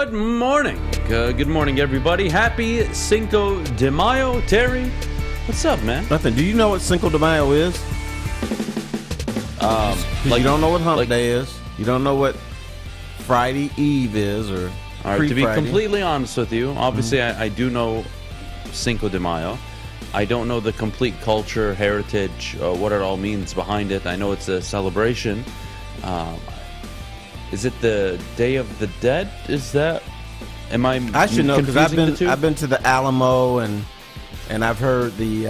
Good morning. Good morning, everybody. Happy Cinco de Mayo. Terry, what's up, man? Nothing. Do you know what Cinco de Mayo is? You don't know what Hump Day is. You don't know what Friday Eve is, or all right, to be completely honest with you, obviously I do know Cinco de Mayo. I don't know the complete culture, heritage, what it all means behind it. I know it's a celebration. Is it the Day of the Dead? Is that? I should know, because I've been to the Alamo and I've heard the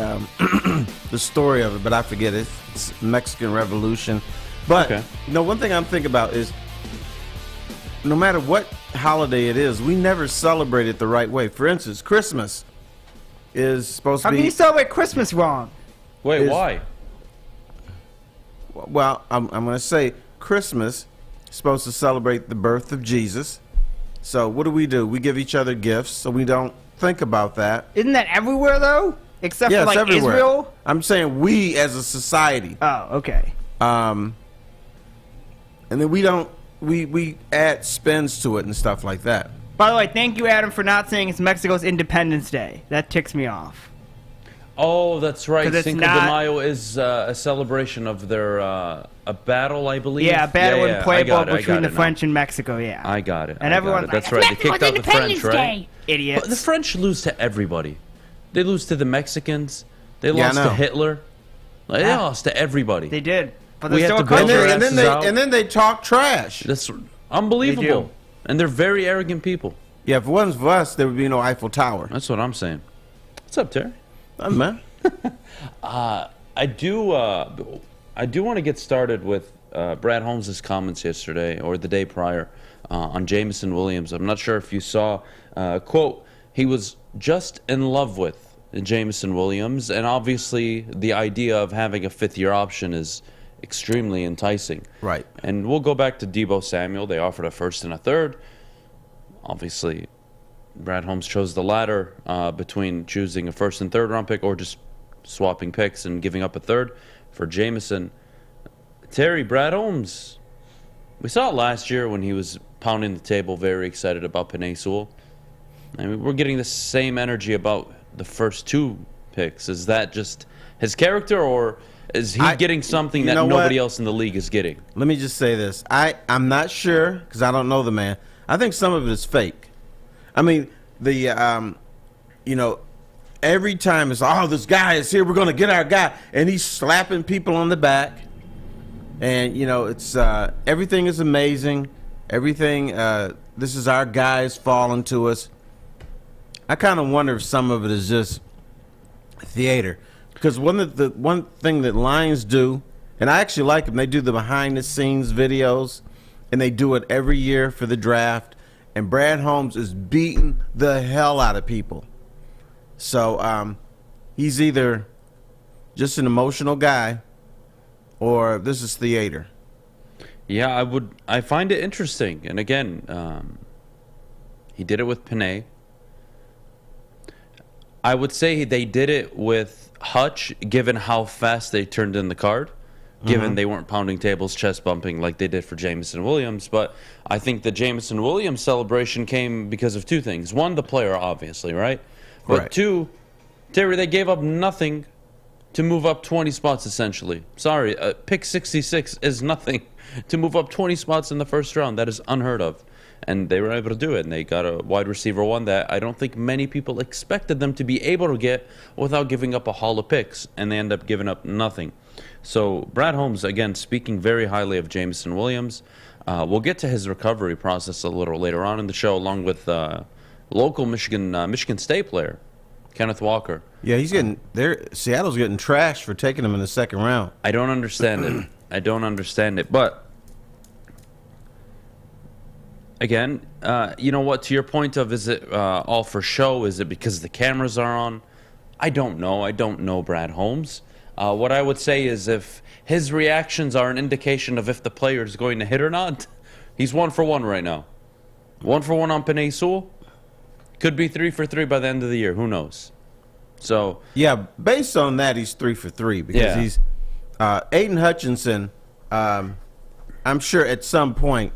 the story of it, but I forget it. It's Mexican Revolution. But you know, one thing I'm thinking about is, no matter what holiday it is, we never celebrate it the right way. For instance, Christmas is supposed to be. How can you celebrate Christmas wrong? Wait, why? Well, I'm going to say Christmas is supposed to celebrate the birth of Jesus. So what do? We give each other gifts, so we don't think about that. Isn't that everywhere, though? Except for, like, everywhere. Israel? I'm saying we as a society. Oh, okay. And then we add spins to it and stuff like that. By the way, thank you, Adam, for not saying it's Mexico's Independence Day. That ticks me off. Oh, that's right. Cinco de Mayo is a celebration of their a battle, I believe. Yeah, a battle in Puebla between the French and Mexico. Yeah, I got it. And everyone's that's right. They kicked out the French, right? Idiots. But the French lose to everybody. They lose to the Mexicans. They lost to Hitler. They lost to everybody. They did. But we they're have still to build and then they talk trash. That's unbelievable. And they're very arrogant people. Yeah, if it wasn't for us, there would be no Eiffel Tower. That's what I'm saying. What's up, Terry? Man. I do want to get started with Brad Holmes' comments yesterday or the day prior on Jameson Williams. I'm not sure if you saw, quote, he was just in love with Jameson Williams, and obviously the idea of having a fifth-year option is extremely enticing. Right. And we'll go back to Deebo Samuel. They offered a first and a third. Obviously, Brad Holmes chose the latter between choosing a first and third round pick or just swapping picks and giving up a third for Jameson. Terry, Brad Holmes, we saw it last year when he was pounding the table, very excited about Penei Sewell. I mean, we're getting the same energy about the first two picks. Is that just his character, or is he getting something that nobody else in the league is getting? Let me just say this. I'm not sure, because I don't know the man. I think some of it is fake. I mean, every time it's, this guy is here, we're going to get our guy. And he's slapping people on the back. And, it's everything is amazing. Everything, this is our guys falling to us. I kind of wonder if some of it is just theater. Because one thing that Lions do, and I actually like them, they do the behind-the-scenes videos, and they do it every year for the draft. And Brad Holmes is beating the hell out of people. So he's either just an emotional guy, or this is theater. Yeah, I find it interesting. And again, he did it with Penei. I would say they did it with Hutch, given how fast they turned in the card, given they weren't pounding tables, chest bumping like they did for Jameson Williams. But I think the Jameson Williams celebration came because of two things. One, the player, obviously, right? But two, Terry, they gave up nothing to move up 20 spots, essentially. Sorry, pick 66 is nothing to move up 20 spots in the first round. That is unheard of. And they were able to do it, and they got a wide receiver one that I don't think many people expected them to be able to get without giving up a haul of picks, and they end up giving up nothing. So Brad Holmes, again, speaking very highly of Jameson Williams. We'll get to his recovery process a little later on in the show, along with local Michigan State player, Kenneth Walker. Yeah, he's getting there. Seattle's getting trashed for taking him in the second round. I don't understand it. I don't understand it. But again, you know what? To your point of, is it all for show? Is it because the cameras are on? I don't know. I don't know Brad Holmes. What I would say is, if his reactions are an indication of if the player is going to hit or not, he's 1 for 1 right now. 1 for 1 on Penei Sewell. Could be 3 for 3 by the end of the year. Who knows? So yeah, based on that, he's 3 for 3 because he's Aiden Hutchinson. I'm sure at some point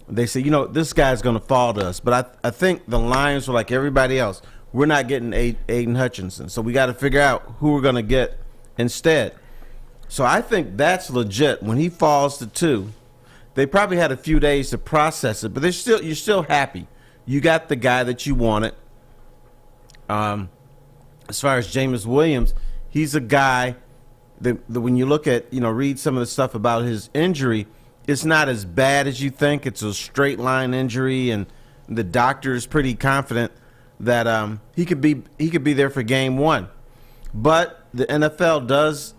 they say, this guy's going to fall to us. But I think the Lions were like everybody else. We're not getting Aiden Hutchinson, so we got to figure out who we're going to get instead. So I think that's legit. When he falls to 2, they probably had a few days to process it, but you're still happy. You got the guy that you wanted. As far as Jameson Williams, he's a guy that when you look at, read some of the stuff about his injury, it's not as bad as you think. It's a straight line injury, and the doctor is pretty confident that he could be there for game 1. But the NFL does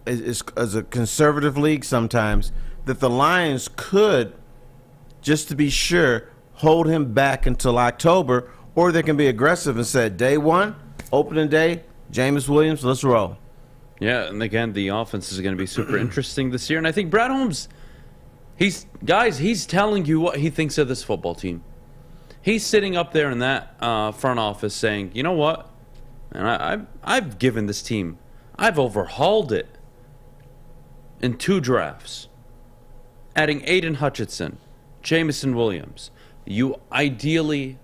is a conservative league sometimes, that the Lions could, just to be sure, hold him back until October, or they can be aggressive and say, day 1, opening day, Jameson Williams, let's roll. Yeah, and again, the offense is going to be super interesting this year. And I think Brad Holmes, he's telling you what he thinks of this football team. He's sitting up there in that front office saying, you know what? And I've given this team, I've overhauled it in 2 drafts. Adding Aiden Hutchinson, Jameson Williams. You ideally,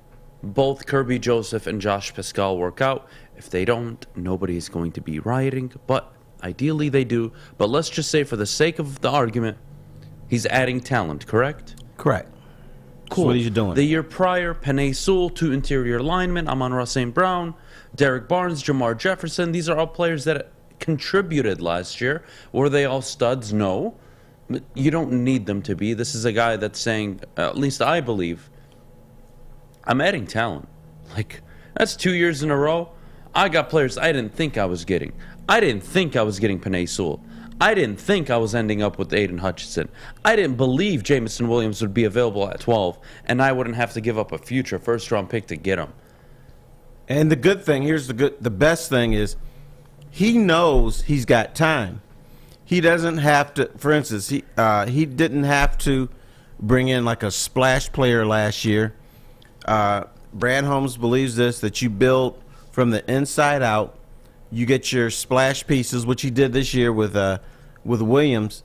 both Kirby Joseph and Josh Pascal work out. If they don't, nobody's going to be rioting, but ideally they do. But let's just say, for the sake of the argument, he's adding talent, correct? Correct. Cool. So what are you doing? The year prior, Penei Sewell, 2 interior linemen, Amon-Ra St. Brown, Derek Barnes, Jamar Jefferson. These are all players that contributed last year. Were they all studs? No. But you don't need them to be. This is a guy that's saying, at least I believe, I'm adding talent. Like, that's 2 years in a row. I got players I didn't think I was getting. I didn't think I was getting Penei Sewell. I didn't think I was ending up with Aiden Hutchinson. I didn't believe Jameson Williams would be available at 12, and I wouldn't have to give up a future first-round pick to get him. And the good thing, the best thing is, he knows he's got time. He doesn't have to, for instance, he didn't have to bring in like a splash player last year. Brad Holmes believes this, that you build from the inside out. You get your splash pieces, which he did this year with Williams,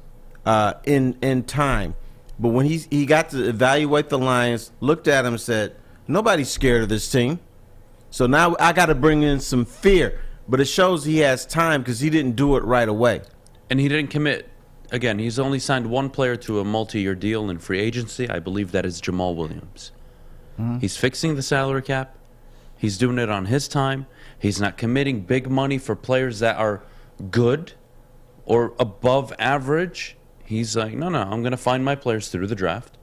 in time. But when he got to evaluate the Lions, looked at him and said, nobody's scared of this team. So now I got to bring in some fear. But it shows he has time because he didn't do it right away. And he didn't commit. Again, he's only signed 1 player to a multi-year deal in free agency. I believe that is Jamal Williams. Mm-hmm. He's fixing the salary cap. He's doing it on his time. He's not committing big money for players that are good or above average. He's like, no, I'm going to find my players through the draft.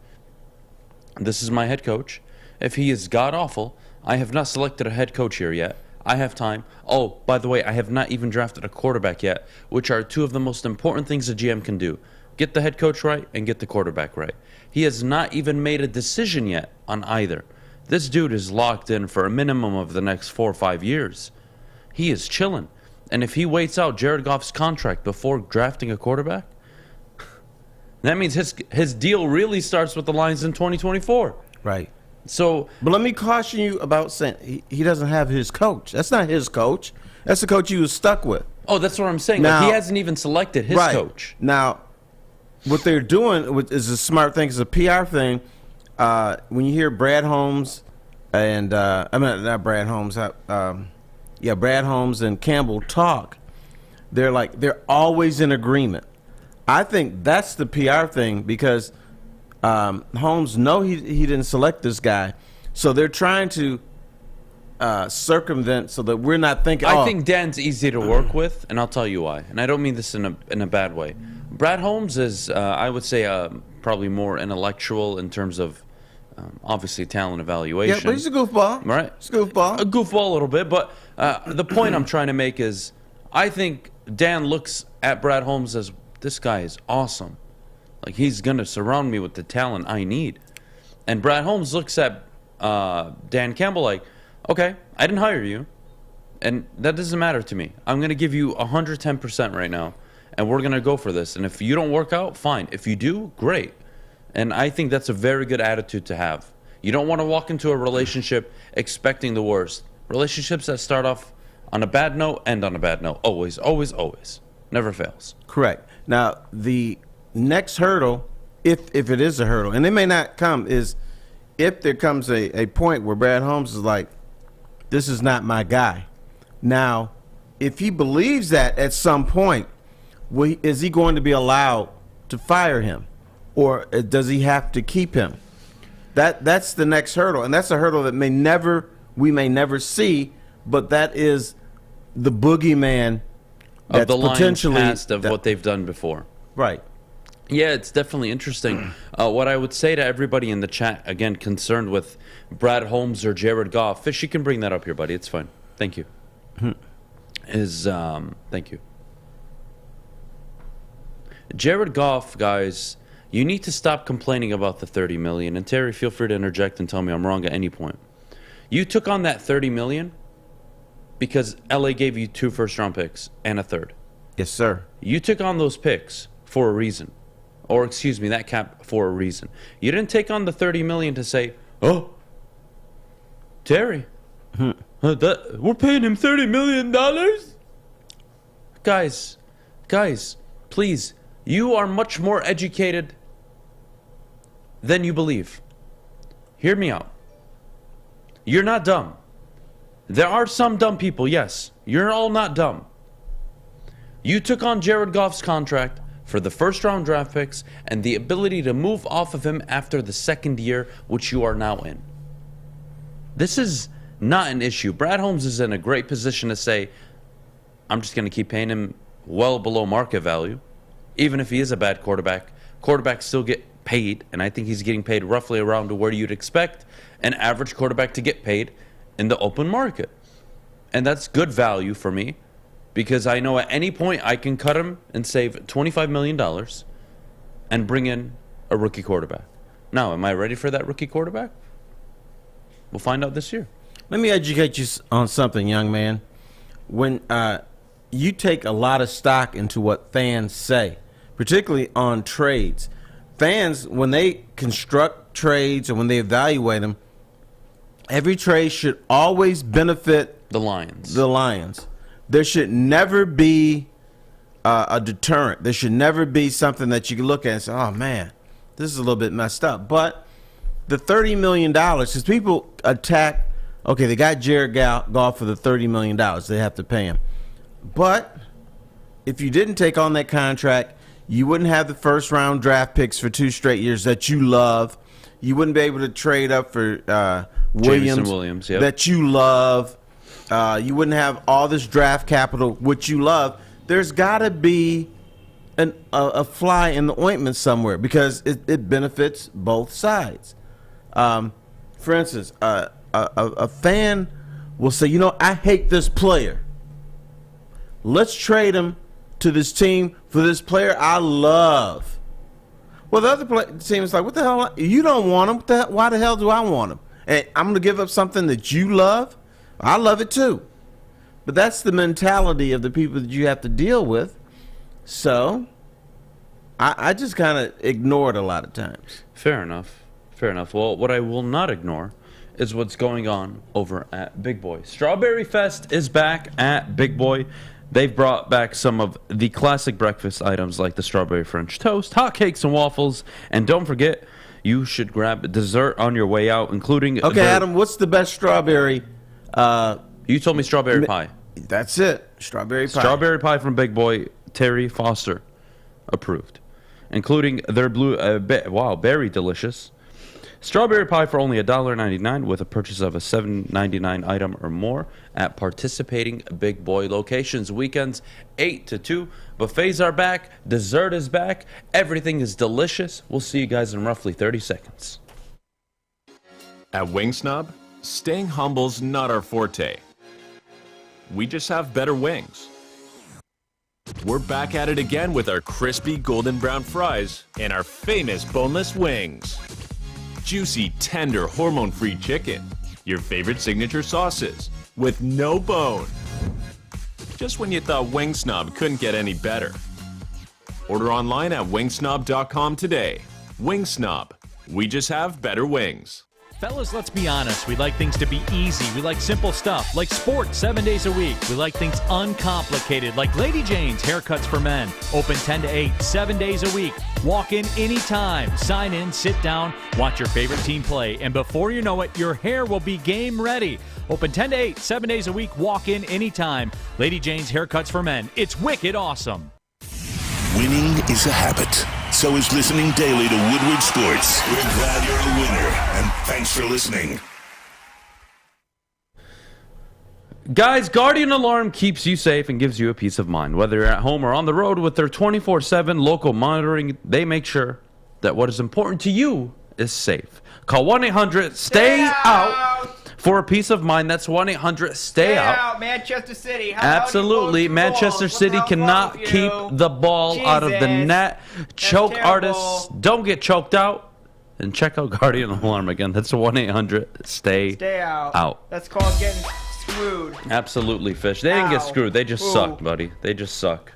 This is my head coach. If he is god-awful, I have not selected a head coach here yet. I have time. Oh, by the way, I have not even drafted a quarterback yet, which are 2 of the most important things a GM can do. Get the head coach right and get the quarterback right. He has not even made a decision yet on either. This dude is locked in for a minimum of the next 4 or 5 years. He is chilling. And if he waits out Jared Goff's contract before drafting a quarterback, that means his deal really starts with the Lions in 2024. Right. So, but let me caution you about saying he doesn't have his coach. That's not his coach. That's the coach he was stuck with. Oh, that's what I'm saying. Now, like, he hasn't even selected his coach. Now, what they're doing is a smart thing. It's a PR thing. When you hear Brad Holmes and not Brad Holmes, Brad Holmes and Campbell talk, they're always in agreement. I think that's the PR thing because Holmes he didn't select this guy, so they're trying to circumvent so that we're not thinking. I think Dan's easy to work with, and I'll tell you why. And I don't mean this in a bad way. Brad Holmes is, I would say, probably more intellectual in terms of obviously talent evaluation. Yeah, but he's a goofball, right? He's a goofball, a goofball a little bit. But the point I'm trying to make is, I think Dan looks at Brad Holmes as, this guy is awesome. Like, he's going to surround me with the talent I need. And Brad Holmes looks at Dan Campbell like, okay, I didn't hire you, and that doesn't matter to me. I'm going to give you 110% right now, and we're going to go for this. And if you don't work out, fine. If you do, great. And I think that's a very good attitude to have. You don't want to walk into a relationship expecting the worst. Relationships that start off on a bad note end on a bad note. Always, always, always. Never fails. Correct. Now, the next hurdle if it is a hurdle, and it may not come, is if there comes a point where Brad Holmes is like, this is not my guy. Now, if he believes that at some point, is he going to be allowed to fire him, or does he have to keep him? That's the next hurdle, and that's a hurdle that we may never see, but that is the boogeyman of the potentially past of what they've done before. Right. Yeah, it's definitely interesting. What I would say to everybody in the chat, again, concerned with Brad Holmes or Jared Goff, Fish, you can bring that up here, buddy. It's fine. Thank you. Thank you. Jared Goff, guys, you need to stop complaining about the $30 million. And Terry, feel free to interject and tell me I'm wrong at any point. You took on that $30 million because LA gave you 2 first-round picks and a third. Yes, sir. You took on those picks for a reason. Or, excuse me, that cap for a reason. You didn't take on the $30 million to say, oh, Terry, we're paying him $30 million? Guys, please, you are much more educated than you believe. Hear me out. You're not dumb. There are some dumb people, yes. You're all not dumb. You took on Jared Goff's contract for the first-round draft picks and the ability to move off of him after the second year, which you are now in. This is not an issue. Brad Holmes is in a great position to say, I'm just going to keep paying him well below market value. Even if he is a bad quarterback, quarterbacks still get paid, and I think he's getting paid roughly around to where you'd expect an average quarterback to get paid in the open market. And that's good value for me, because I know at any point I can cut him and save $25 million and bring in a rookie quarterback. Now, am I ready for that rookie quarterback? We'll find out this year. Let me educate you on something, young man. When you take a lot of stock into what fans say, particularly on trades, fans, when they construct trades and when they evaluate them, every trade should always benefit the Lions. There should never be a deterrent. There should never be something that you can look at and say, oh, man, this is a little bit messed up. But the $30 million, because people attack, okay, they got Jared Goff for the $30 million. They have to pay him. But if you didn't take on that contract, you wouldn't have the first-round draft picks for 2 straight years that you love. You wouldn't be able to trade up for Williams, yep, that you love. You wouldn't have all this draft capital, which you love. There's got to be a fly in the ointment somewhere, because it benefits both sides. For instance, a fan will say, I hate this player. Let's trade him to this team for this player I love. Well, the other team is like, what the hell? You don't want him. Why the hell do I want him? And I'm going to give up something that you love? I love it too. But that's the mentality of the people that you have to deal with. So I just kind of ignore it a lot of times. Fair enough. Well, what I will not ignore is what's going on over at Big Boy. Strawberry Fest is back at Big Boy. They've brought back some of the classic breakfast items like the strawberry French toast, hotcakes, and waffles. And don't forget, you should grab dessert on your way out, including... Okay, Adam, what's the best strawberry? You told me strawberry pie. That's it. Strawberry pie. Strawberry pie from Big Boy. Terry Foster approved. Including their berry delicious. Strawberry pie for only $1.99 with a purchase of a $7.99 item or more at participating Big Boy locations. Weekends 8 to 2. Buffets are back. Dessert is back. Everything is delicious. We'll see you guys in roughly 30 seconds. At Wing Snob, staying humble's not our forte. We just have better wings. We're back at it again with our crispy golden brown fries and our famous boneless wings. Juicy, tender, hormone-free chicken. Your favorite signature sauces with no bone. Just when you thought Wing Snob couldn't get any better. Order online at wingsnob.com today. Wing Snob. We just have better wings. Fellas, let's be honest. We like things to be easy. We like simple stuff, like sports 7 days a week. We like things uncomplicated, like Lady Jane's Haircuts for Men. Open 10 to 8, 7 days a week. Walk in anytime. Sign in, sit down, watch your favorite team play. And before you know it, your hair will be game ready. Open 10 to 8, 7 days a week. Walk in anytime. Lady Jane's Haircuts for Men. It's wicked awesome. Winning is a habit. So is listening daily to Woodward Sports. We're glad you're a winner, and thanks for listening. Guys, Guardian Alarm keeps you safe and gives you a peace of mind. Whether you're at home or on the road, with their 24/7 local monitoring, they make sure that what is important to you is safe. Call 1-800-STAY-OUT for a peace of mind. That's 1-800-STAY-OUT. Manchester City. Absolutely. Manchester City cannot keep the ball out of the net. Choke artists don't get choked out. And check out Guardian Alarm again. That's 1-800-STAY-OUT. That's called getting screwed. Absolutely, Fish. They didn't get screwed. They just suck, buddy. They just suck.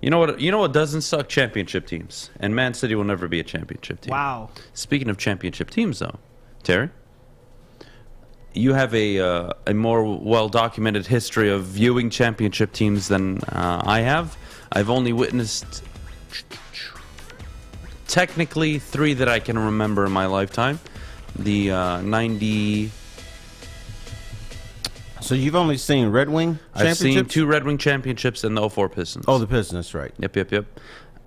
You know what? You know what doesn't suck? Championship teams. And Man City will never be a championship team. Wow. Speaking of championship teams, though, Terry, you have a more well-documented history of viewing championship teams than I have. I've only witnessed technically 3 that I can remember in my lifetime. The 90... So you've only seen Red Wing I've championships? seen 2 Red Wing championships and the 04 Pistons. Oh, the Pistons, right. Yep.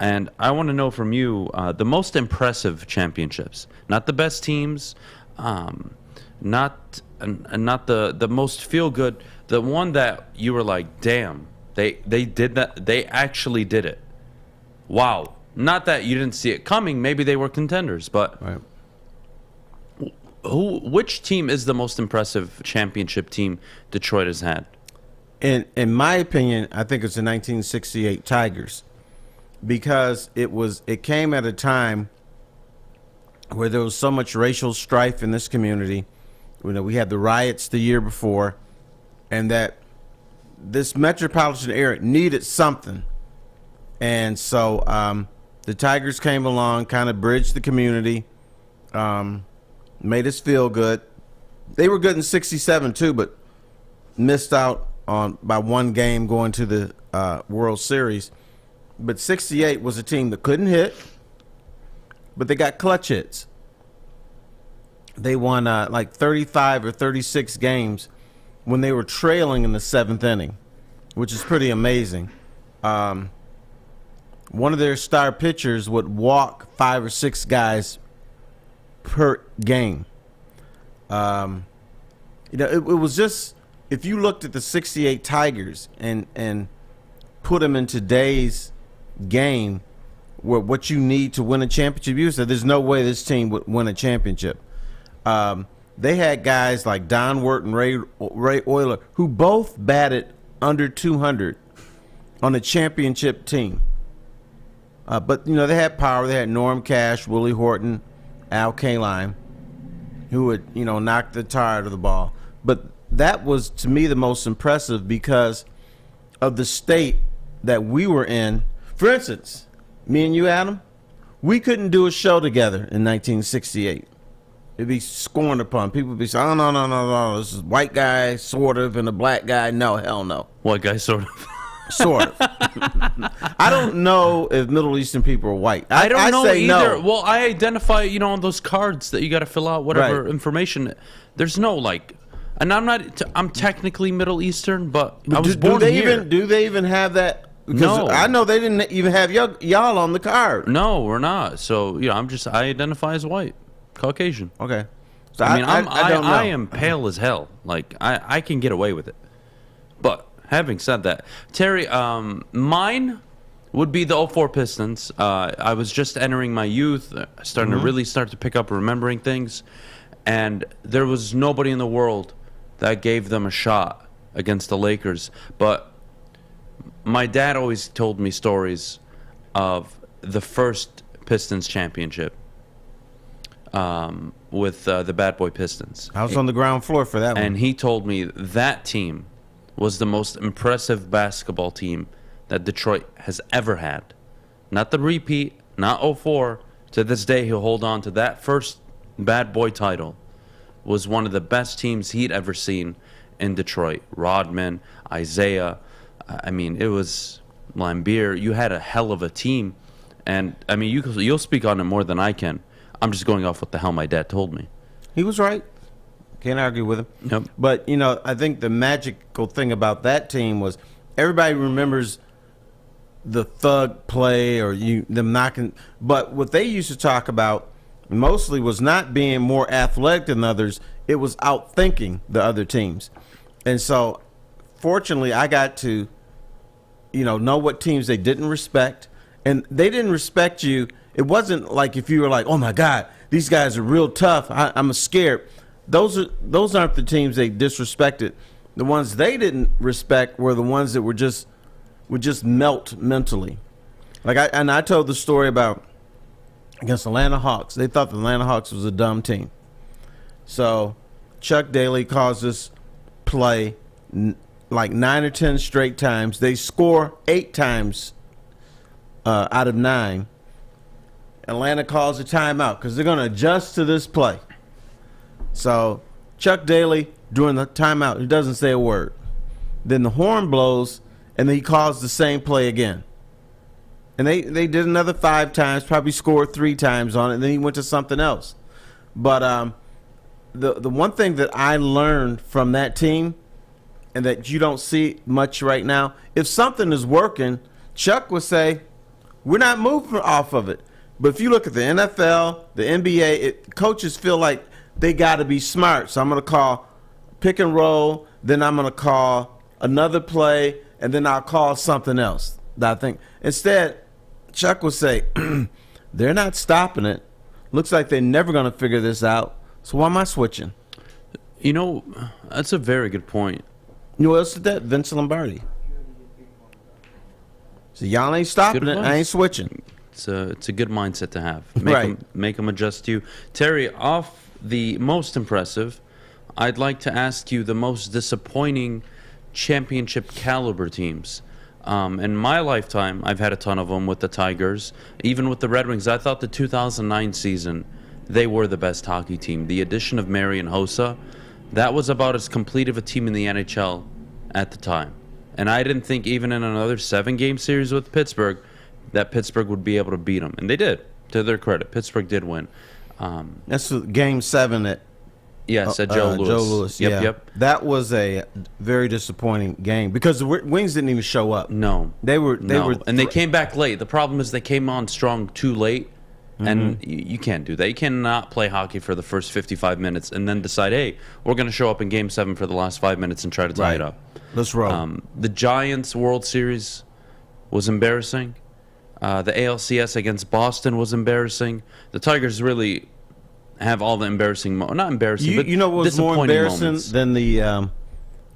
And I want to know from you the most impressive championships. Not the best teams, not the most feel-good. The one that you were like, damn, they did that. They actually did it. Wow. Not that you didn't see it coming. Maybe they were contenders, but... Right. Which team is the most impressive championship team Detroit has had? In my opinion, I think it's the 1968 Tigers, because it came at a time where there was so much racial strife in this community. You know, we had the riots the year before, and that this metropolitan area needed something, and so the Tigers came along, kind of bridged the community. Made us feel good. They were good in '67 too, but missed out on by one game going to the World Series. But '68 was a team that couldn't hit, but they got clutch hits. They won like 35 or 36 games when they were trailing in the 7th inning, which is pretty amazing. One of their star pitchers would walk 5 or 6 guys per game. You know, it was just, if you looked at the '68 Tigers and put them in today's game, where what you need to win a championship, you said there's no way this team would win a championship. They had guys like Don Wirt and Ray Euler, who both batted under 200 on a championship team. But you know, they had power. They had Norm Cash, Willie Horton, Al Kaline, who would, you know, knock the tar out of the ball. But that was, to me, the most impressive because of the state that we were in. For instance, me and you, Adam, we couldn't do a show together in 1968. It'd be scorned upon. People would be saying, oh, no, this is white guy, sort of, and a black guy. No, hell no. White guy, sort of. Sort of. I don't know if Middle Eastern people are white. I don't know say either. No. Well, I identify, you know, on those cards that you got to fill out, whatever information. There's no, like, and I'm technically Middle Eastern, but I was born here. Do they even have that? Because No. I know they didn't even have y'all on the card. No, we're not. So, you know, I identify as white, Caucasian. Okay. So I mean, I don't know. I am pale as hell. Like, I can get away with it. But having said that, Terry, mine would be the 04 Pistons. I was just entering my youth, starting to really start to pick up remembering things, and there was nobody in the world that gave them a shot against the Lakers. But my dad always told me stories of the first Pistons championship with the Bad Boy Pistons. I was on the ground floor for that one. And he told me that team was the most impressive basketball team that Detroit has ever had. Not the repeat, not 04. To this day, he'll hold on to that first Bad Boy title was one of the best teams he'd ever seen in Detroit. Rodman, Isaiah, I mean, it was Lambeer. You had a hell of a team. And, I mean, you'll speak on it more than I can. I'm just going off what the hell my dad told me. He was right. Can't argue with him. Yep. But, you know, I think the magical thing about that team was everybody remembers the thug play or them knocking. But what they used to talk about mostly was not being more athletic than others. It was outthinking the other teams. And so, fortunately, I got to, know what teams they didn't respect. And they didn't respect you. It wasn't like if you were like, oh, my God, these guys are real tough. I'm scared. Those aren't the teams they disrespected. The ones they didn't respect were the ones that would just melt mentally. Like I told the story about against Atlanta Hawks. They thought the Atlanta Hawks was a dumb team. So Chuck Daly calls this play like 9 or 10 straight times. They score 8 times out of 9. Atlanta calls a timeout because they're going to adjust to this play. So Chuck Daly, during the timeout, he doesn't say a word. Then the horn blows, and then he calls the same play again. And they did another 5 times, probably scored 3 times on it, and then he went to something else. But the one thing that I learned from that team, and that you don't see much right now, if something is working, Chuck would say, we're not moving off of it. But if you look at the NFL, the NBA, coaches feel like they got to be smart. So I'm going to call pick and roll, then I'm going to call another play, and then I'll call something else. I think instead, Chuck would say, they're not stopping it. Looks like they're never going to figure this out. So why am I switching? That's a very good point. You know what else did that? Vince Lombardi. So y'all ain't stopping it. I ain't switching. It's a good mindset to have. Make them adjust to you. Terry, off the most impressive, I'd like to ask you the most disappointing championship caliber teams. In my lifetime, I've had a ton of them with the Tigers. Even with the Red Wings, I thought the 2009 season, they were the best hockey team. The addition of Marian Hossa, that was about as complete of a team in the NHL at the time. And I didn't think even in another 7-game series with Pittsburgh that Pittsburgh would be able to beat them. And they did, to their credit. Pittsburgh did win. That's Game 7 at Joe Louis. Joe Louis, Yep. That was a very disappointing game because the Wings didn't even show up. No. They were and they came back late. The problem is they came on strong too late, and you can't do that. You cannot play hockey for the first 55 minutes and then decide, hey, we're going to show up in Game 7 for the last 5 minutes and try to tie it up. Let's roll. The Giants World Series was embarrassing. The ALCS against Boston was embarrassing. The Tigers really have all the embarrassing not embarrassing, but you know what was more embarrassing moments. than the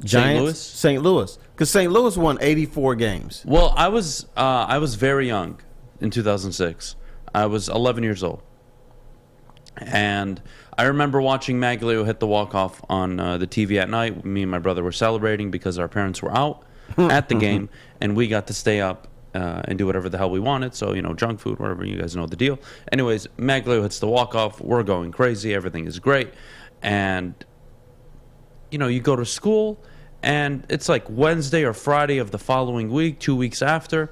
Giants? St. Louis. Because St. Louis won 84 games. Well, I was very young in 2006. I was 11 years old. And I remember watching Maglio hit the walk-off on the TV at night. Me and my brother were celebrating because our parents were out at the game, and we got to stay up and do whatever the hell we wanted. So, junk food, whatever, you guys know the deal. Anyways, Maglio hits the walk-off. We're going crazy. Everything is great. And, you go to school, and it's like Wednesday or Friday of the following week, 2 weeks after,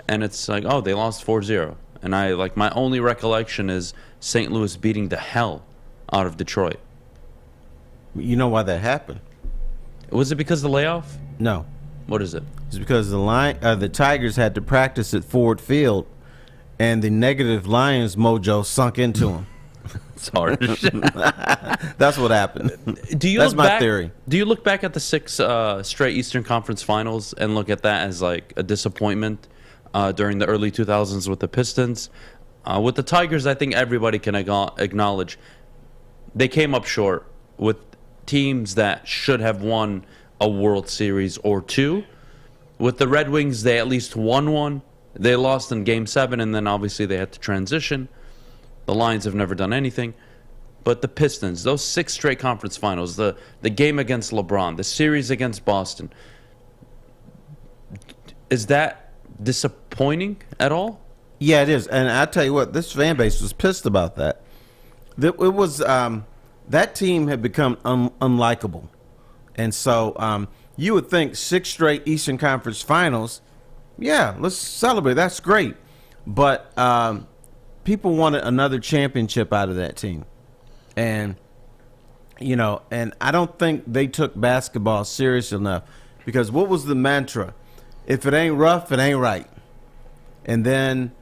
and it's like, oh, they lost 4-0. And my only recollection is St. Louis beating the hell out of Detroit. You know why that happened? Was it because of the layoff? No. What is it? It's because the Tigers had to practice at Ford Field, and the negative Lions mojo sunk into them. It's hard. That's what happened. That's my theory. Do you look back at the 6 straight Eastern Conference Finals and look at that as like a disappointment during the early 2000s with the Pistons? With the Tigers, I think everybody can acknowledge they came up short with teams that should have won a World Series or 2. With the Red Wings, they at least won one. They lost in Game 7, and then obviously they had to transition. The Lions have never done anything. But the Pistons, those 6 straight conference finals, the game against LeBron, the series against Boston, is that disappointing at all? Yeah, it is. And I tell you what, this fan base was pissed about that. It was that team had become unlikable. And so you would think 6 straight Eastern Conference Finals, yeah, let's celebrate. That's great. But people wanted another championship out of that team. And, and I don't think they took basketball serious enough, because what was the mantra? If it ain't rough, it ain't right. And then,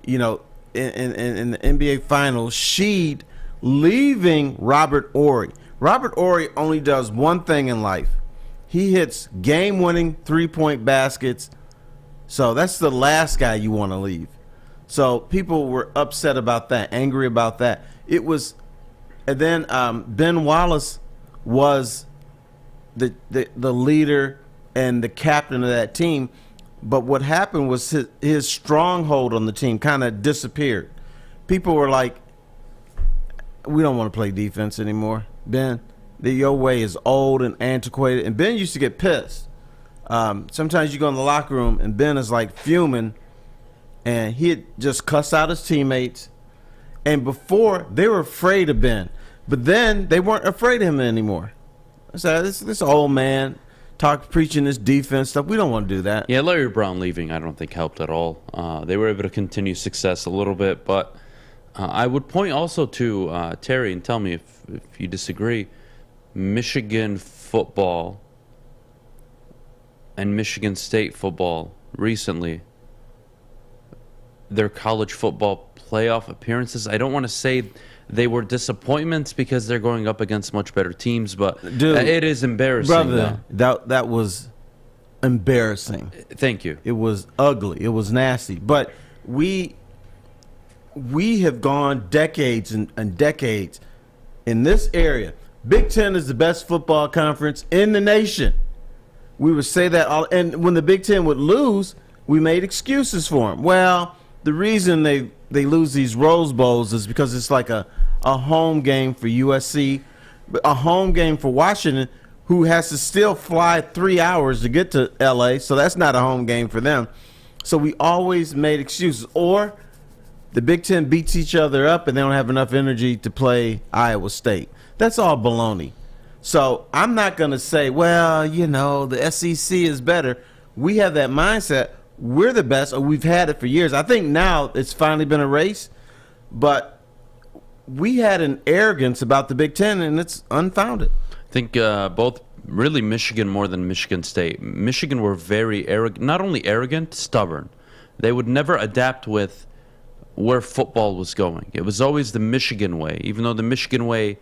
in the NBA Finals, Sheed leaving Robert Horry. Robert Horry only does one thing in life. He hits game-winning three-point baskets. So that's the last guy you want to leave. So people were upset about that, angry about that. It was, and then Ben Wallace was the leader and the captain of that team. But what happened was his stronghold on the team kind of disappeared. People were like, we don't want to play defense anymore. Ben, your way is old and antiquated. And Ben used to get pissed. Sometimes you go in the locker room and Ben is like fuming, and he'd just cuss out his teammates. And before, they were afraid of Ben. But then they weren't afraid of him anymore. So this old man preaching this defense stuff. We don't want to do that. Yeah, Larry Brown leaving I don't think helped at all. They were able to continue success a little bit, but I would point also to Terry, and tell me if you disagree, Michigan football and Michigan State football recently, their college football playoff appearances, I don't want to say they were disappointments because they're going up against much better teams, but dude, it is embarrassing. Brother, that was embarrassing. Thank you. It was ugly. It was nasty. But we have gone decades and decades in this area. Big Ten is the best football conference in the nation. We would say that all, and when the Big Ten would lose, we made excuses for them. Well, the reason they lose these Rose Bowls is because it's like a home game for USC, a home game for Washington, who has to still fly 3 hours to get to LA, so that's not a home game for them. So we always made excuses. Or the Big Ten beats each other up and they don't have enough energy to play Iowa State. That's all baloney. So I'm not going to say, well, the SEC is better. We have that mindset. We're the best, or we've had it for years. I think now it's finally been erased, but we had an arrogance about the Big Ten, and it's unfounded. I think both, really Michigan more than Michigan State. Michigan were very arrogant, not only arrogant, stubborn. They would never adapt with where football was going. It was always the Michigan way, even though the Michigan way,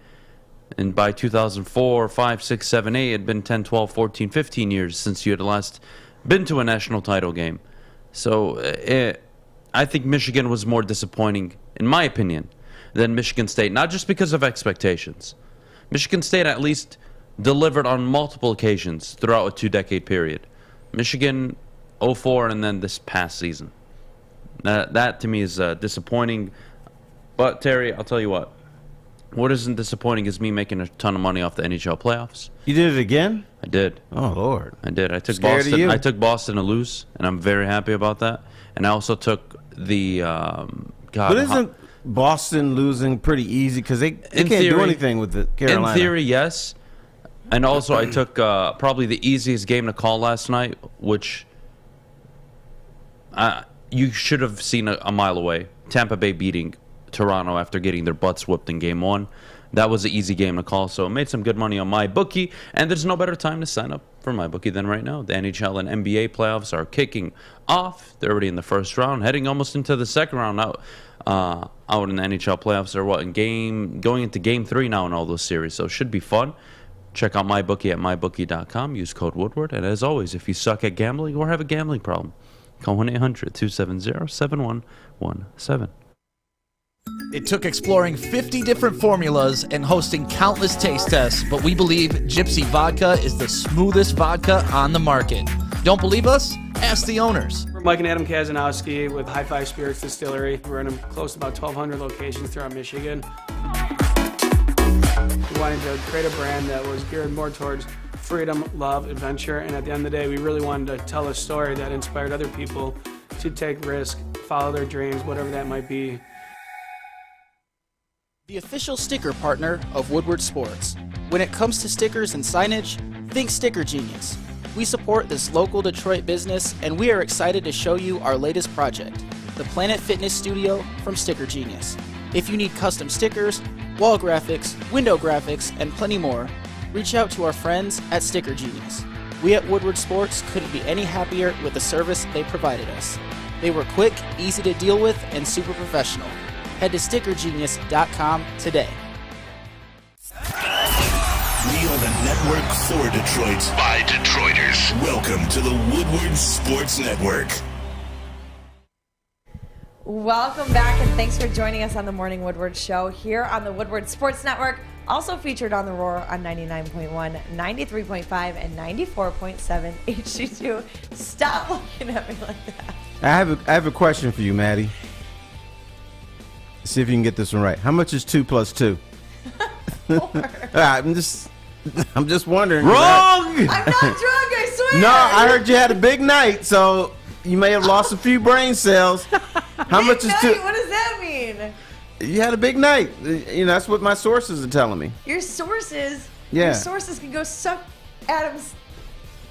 and by 2004, 5, 6, 7, 8, had been 10, 12, 14, 15 years since you had last been to a national title game. So I think Michigan was more disappointing, in my opinion, than Michigan State, not just because of expectations. Michigan State at least delivered on multiple occasions throughout a 2-decade period. Michigan 04 and then this past season. That to me is disappointing. But Terry, I'll tell you what isn't disappointing is me making a ton of money off the NHL playoffs. You did it again? I did. Oh Lord. I did. I took Scared Boston. I took Boston to lose, and I'm very happy about that. And I also took the But isn't Boston losing pretty easy because they can't do anything with the Carolina? In theory, yes. And also, I took probably the easiest game to call last night, which you should have seen a mile away. Tampa Bay beating Toronto after getting their butts whooped in Game 1. That was an easy game to call, so I made some good money on my bookie, and there's no better time to sign up for my bookie than right now. The NHL and NBA playoffs are kicking off. They're already in the first round, heading almost into the second round out in the NHL playoffs. They're going into Game 3 now in all those series, so it should be fun. Check out my bookie at mybookie.com. Use code Woodward, and as always, if you suck at gambling or have a gambling problem, call 1-800-270-7117. It took exploring 50 different formulas and hosting countless taste tests, but we believe Gypsy Vodka is the smoothest vodka on the market. Don't believe us? Ask the owners. We're Mike and Adam Kazanowski with High Five Spirits Distillery. We're in close to about 1,200 locations throughout Michigan. We wanted to create a brand that was geared more towards freedom, love, adventure, and at the end of the day, we really wanted to tell a story that inspired other people to take risk, follow their dreams, whatever that might be. The official sticker partner of Woodward Sports. When it comes to stickers and signage, think Sticker Genius. We support this local Detroit business, and we are excited to show you our latest project, the Planet Fitness Studio from Sticker Genius. If you need custom stickers, wall graphics, window graphics, and plenty more, reach out to our friends at Sticker Genius. We at Woodward Sports couldn't be any happier with the service they provided us. They were quick, easy to deal with, and super professional. Head to stickergenius.com today. We are the network for Detroit by Detroiters. Welcome to the Woodward Sports Network. Welcome back, and thanks for joining us on the Morning Woodward Show here on the Woodward Sports Network. Also featured on the Roar on 99.1, 93.5, and 94.7 HD2. Stop looking at me like that. I have a question for you, Maddie. See if you can get this one right. How much is 2 plus 2? 4. I'm just wondering. Wrong! I'm not drunk, I swear. No, I heard you had a big night, so you may have lost a few brain cells. How much is 2? What does that mean? You had a big night. You know, that's what my sources are telling me. Your sources? Yeah. Your sources can go suck Adam's.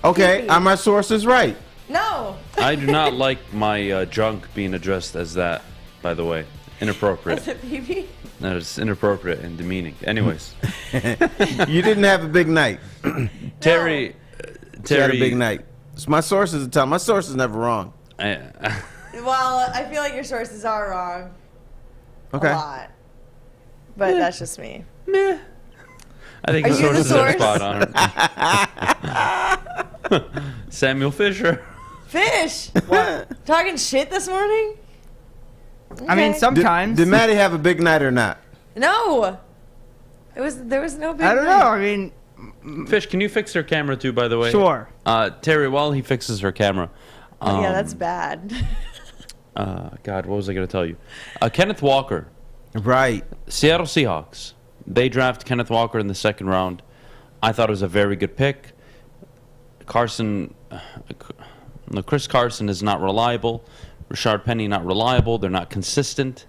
Okay, pee-pee. are my sources right? No. I do not like my junk being addressed as that, by the way. Inappropriate. Is it pee-pee? No, it's inappropriate and demeaning. Anyways. You didn't have a big night. Terry. She had a big night. It's my sources are telling. My source is never wrong. Well, I feel like your sources are wrong. Okay. A lot. But that's just me. I think Are the you the sources are source? spot on. Samuel Fisher. Fish? What? Talking shit this morning? I mean, Okay. sometimes. Did Maddie have a big night or not? No. There was no big I don't know. I mean, Fish, can you fix her camera too, by the way? sure. Terry, while he fixes her camera. yeah, that's bad. God, what was I going to tell you? Kenneth Walker. Right. Seattle Seahawks. They draft Kenneth Walker in the second round. I thought it was a very good pick. Chris Carson is not reliable. Rashard Penny not reliable. They're not consistent.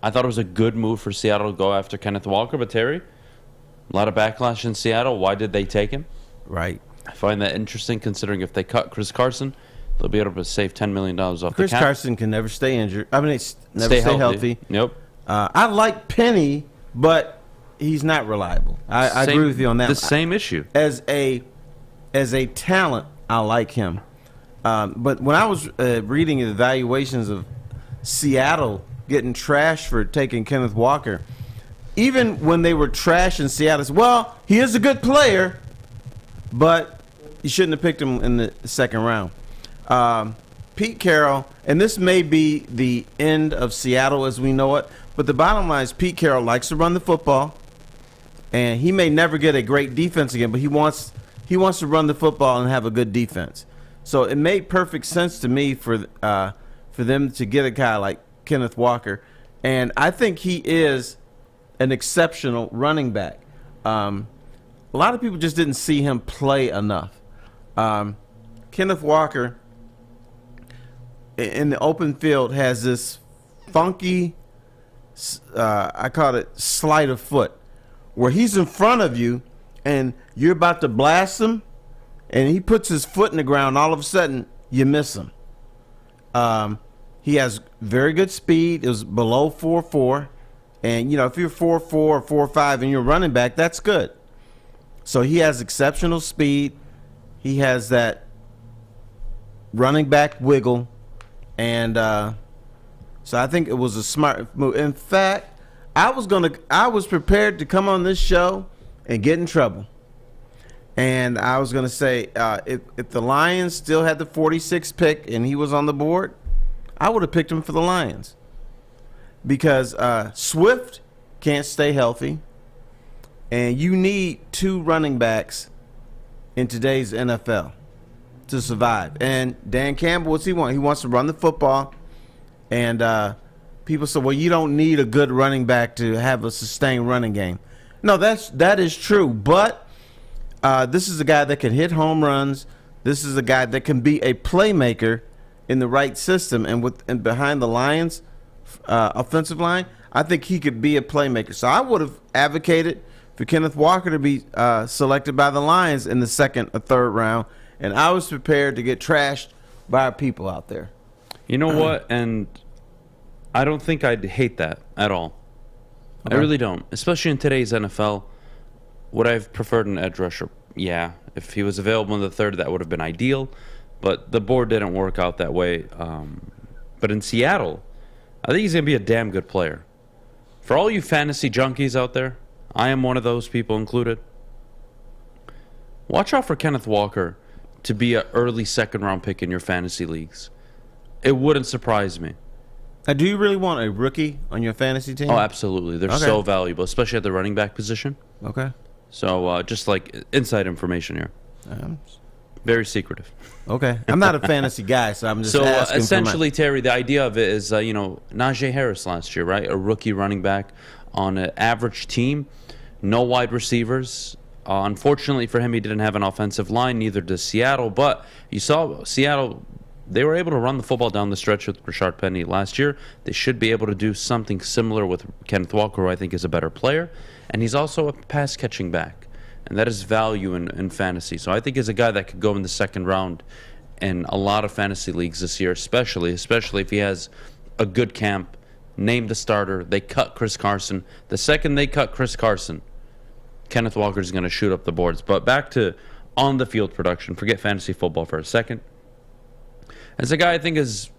I thought it was a good move for Seattle to go after Kenneth Walker. But Terry, a lot of backlash in Seattle. Why did they take him? Right. I find that interesting, considering if they cut Chris Carson, they'll be able to save $10 million off the cap. Chris Carson can never stay injured. I mean, never stay healthy. Yep. I like Penny, but he's not reliable. I agree with you on that. The same issue. As a talent, I like him. But when I was reading the evaluations of Seattle getting trashed for taking Kenneth Walker, even when they were trash in Seattle, said, well, he is a good player, but you shouldn't have picked him in the second round. Pete Carroll, and this may be the end of Seattle as we know it, but the bottom line is Pete Carroll likes to run the football, and he may never get a great defense again, but he wants to run the football and have a good defense. So it made perfect sense to me for them to get a guy like Kenneth Walker, and I think he is an exceptional running back. A lot of people just didn't see him play enough. Kenneth Walker in the open field has this funky, I call it sleight of foot, where he's in front of you and you're about to blast him, and he puts his foot in the ground. All of a sudden, you miss him. He has very good speed. It was below 4.4. And, if you're 4.4 or 4.5 and you're running back, that's good. So he has exceptional speed. He has that running back wiggle. And so I think it was a smart move. In fact, I was prepared to come on this show and get in trouble. And I was going to say, if the Lions still had the 46th pick and he was on the board, I would have picked him for the Lions. Because Swift can't stay healthy. And you need 2 running backs in today's NFL to survive. And Dan Campbell, what's he want? He wants to run the football. And people say, well, you don't need a good running back to have a sustained running game. No, that is true. But this is a guy that can hit home runs. This is a guy that can be a playmaker in the right system. And behind the Lions offensive line, I think he could be a playmaker. So I would have advocated for Kenneth Walker to be selected by the Lions in the second or third round, and I was prepared to get trashed by our people out there. You know what? And I don't think I'd hate that at all. Okay. I really don't. Especially in today's NFL. Would I have preferred an edge rusher? Yeah. If he was available in the third, that would have been ideal. But the board didn't work out that way. But in Seattle, I think he's going to be a damn good player. For all you fantasy junkies out there, I am one of those people included. Watch out for Kenneth Walker to be an early second-round pick in your fantasy leagues. It wouldn't surprise me. Do you really want a rookie on your fantasy team? Oh, absolutely. They're so valuable, especially at the running back position. Okay. So just like inside information here. Very secretive. Okay. I'm not a fantasy guy, so I'm just asking. So essentially, Terry, the idea of it is, Najee Harris last year, right? A rookie running back on an average team. No wide receivers. Unfortunately for him, he didn't have an offensive line, neither does Seattle. But you saw Seattle, they were able to run the football down the stretch with Rashard Penny last year. They should be able to do something similar with Kenneth Walker, who I think is a better player. And he's also a pass-catching back. And that is value in fantasy. So I think he's a guy that could go in the second round in a lot of fantasy leagues this year, especially if he has a good camp, named a starter. They cut Chris Carson. The second they cut Chris Carson, Kenneth Walker is going to shoot up the boards. But back to on-the-field production. Forget fantasy football for a second. As a guy I think is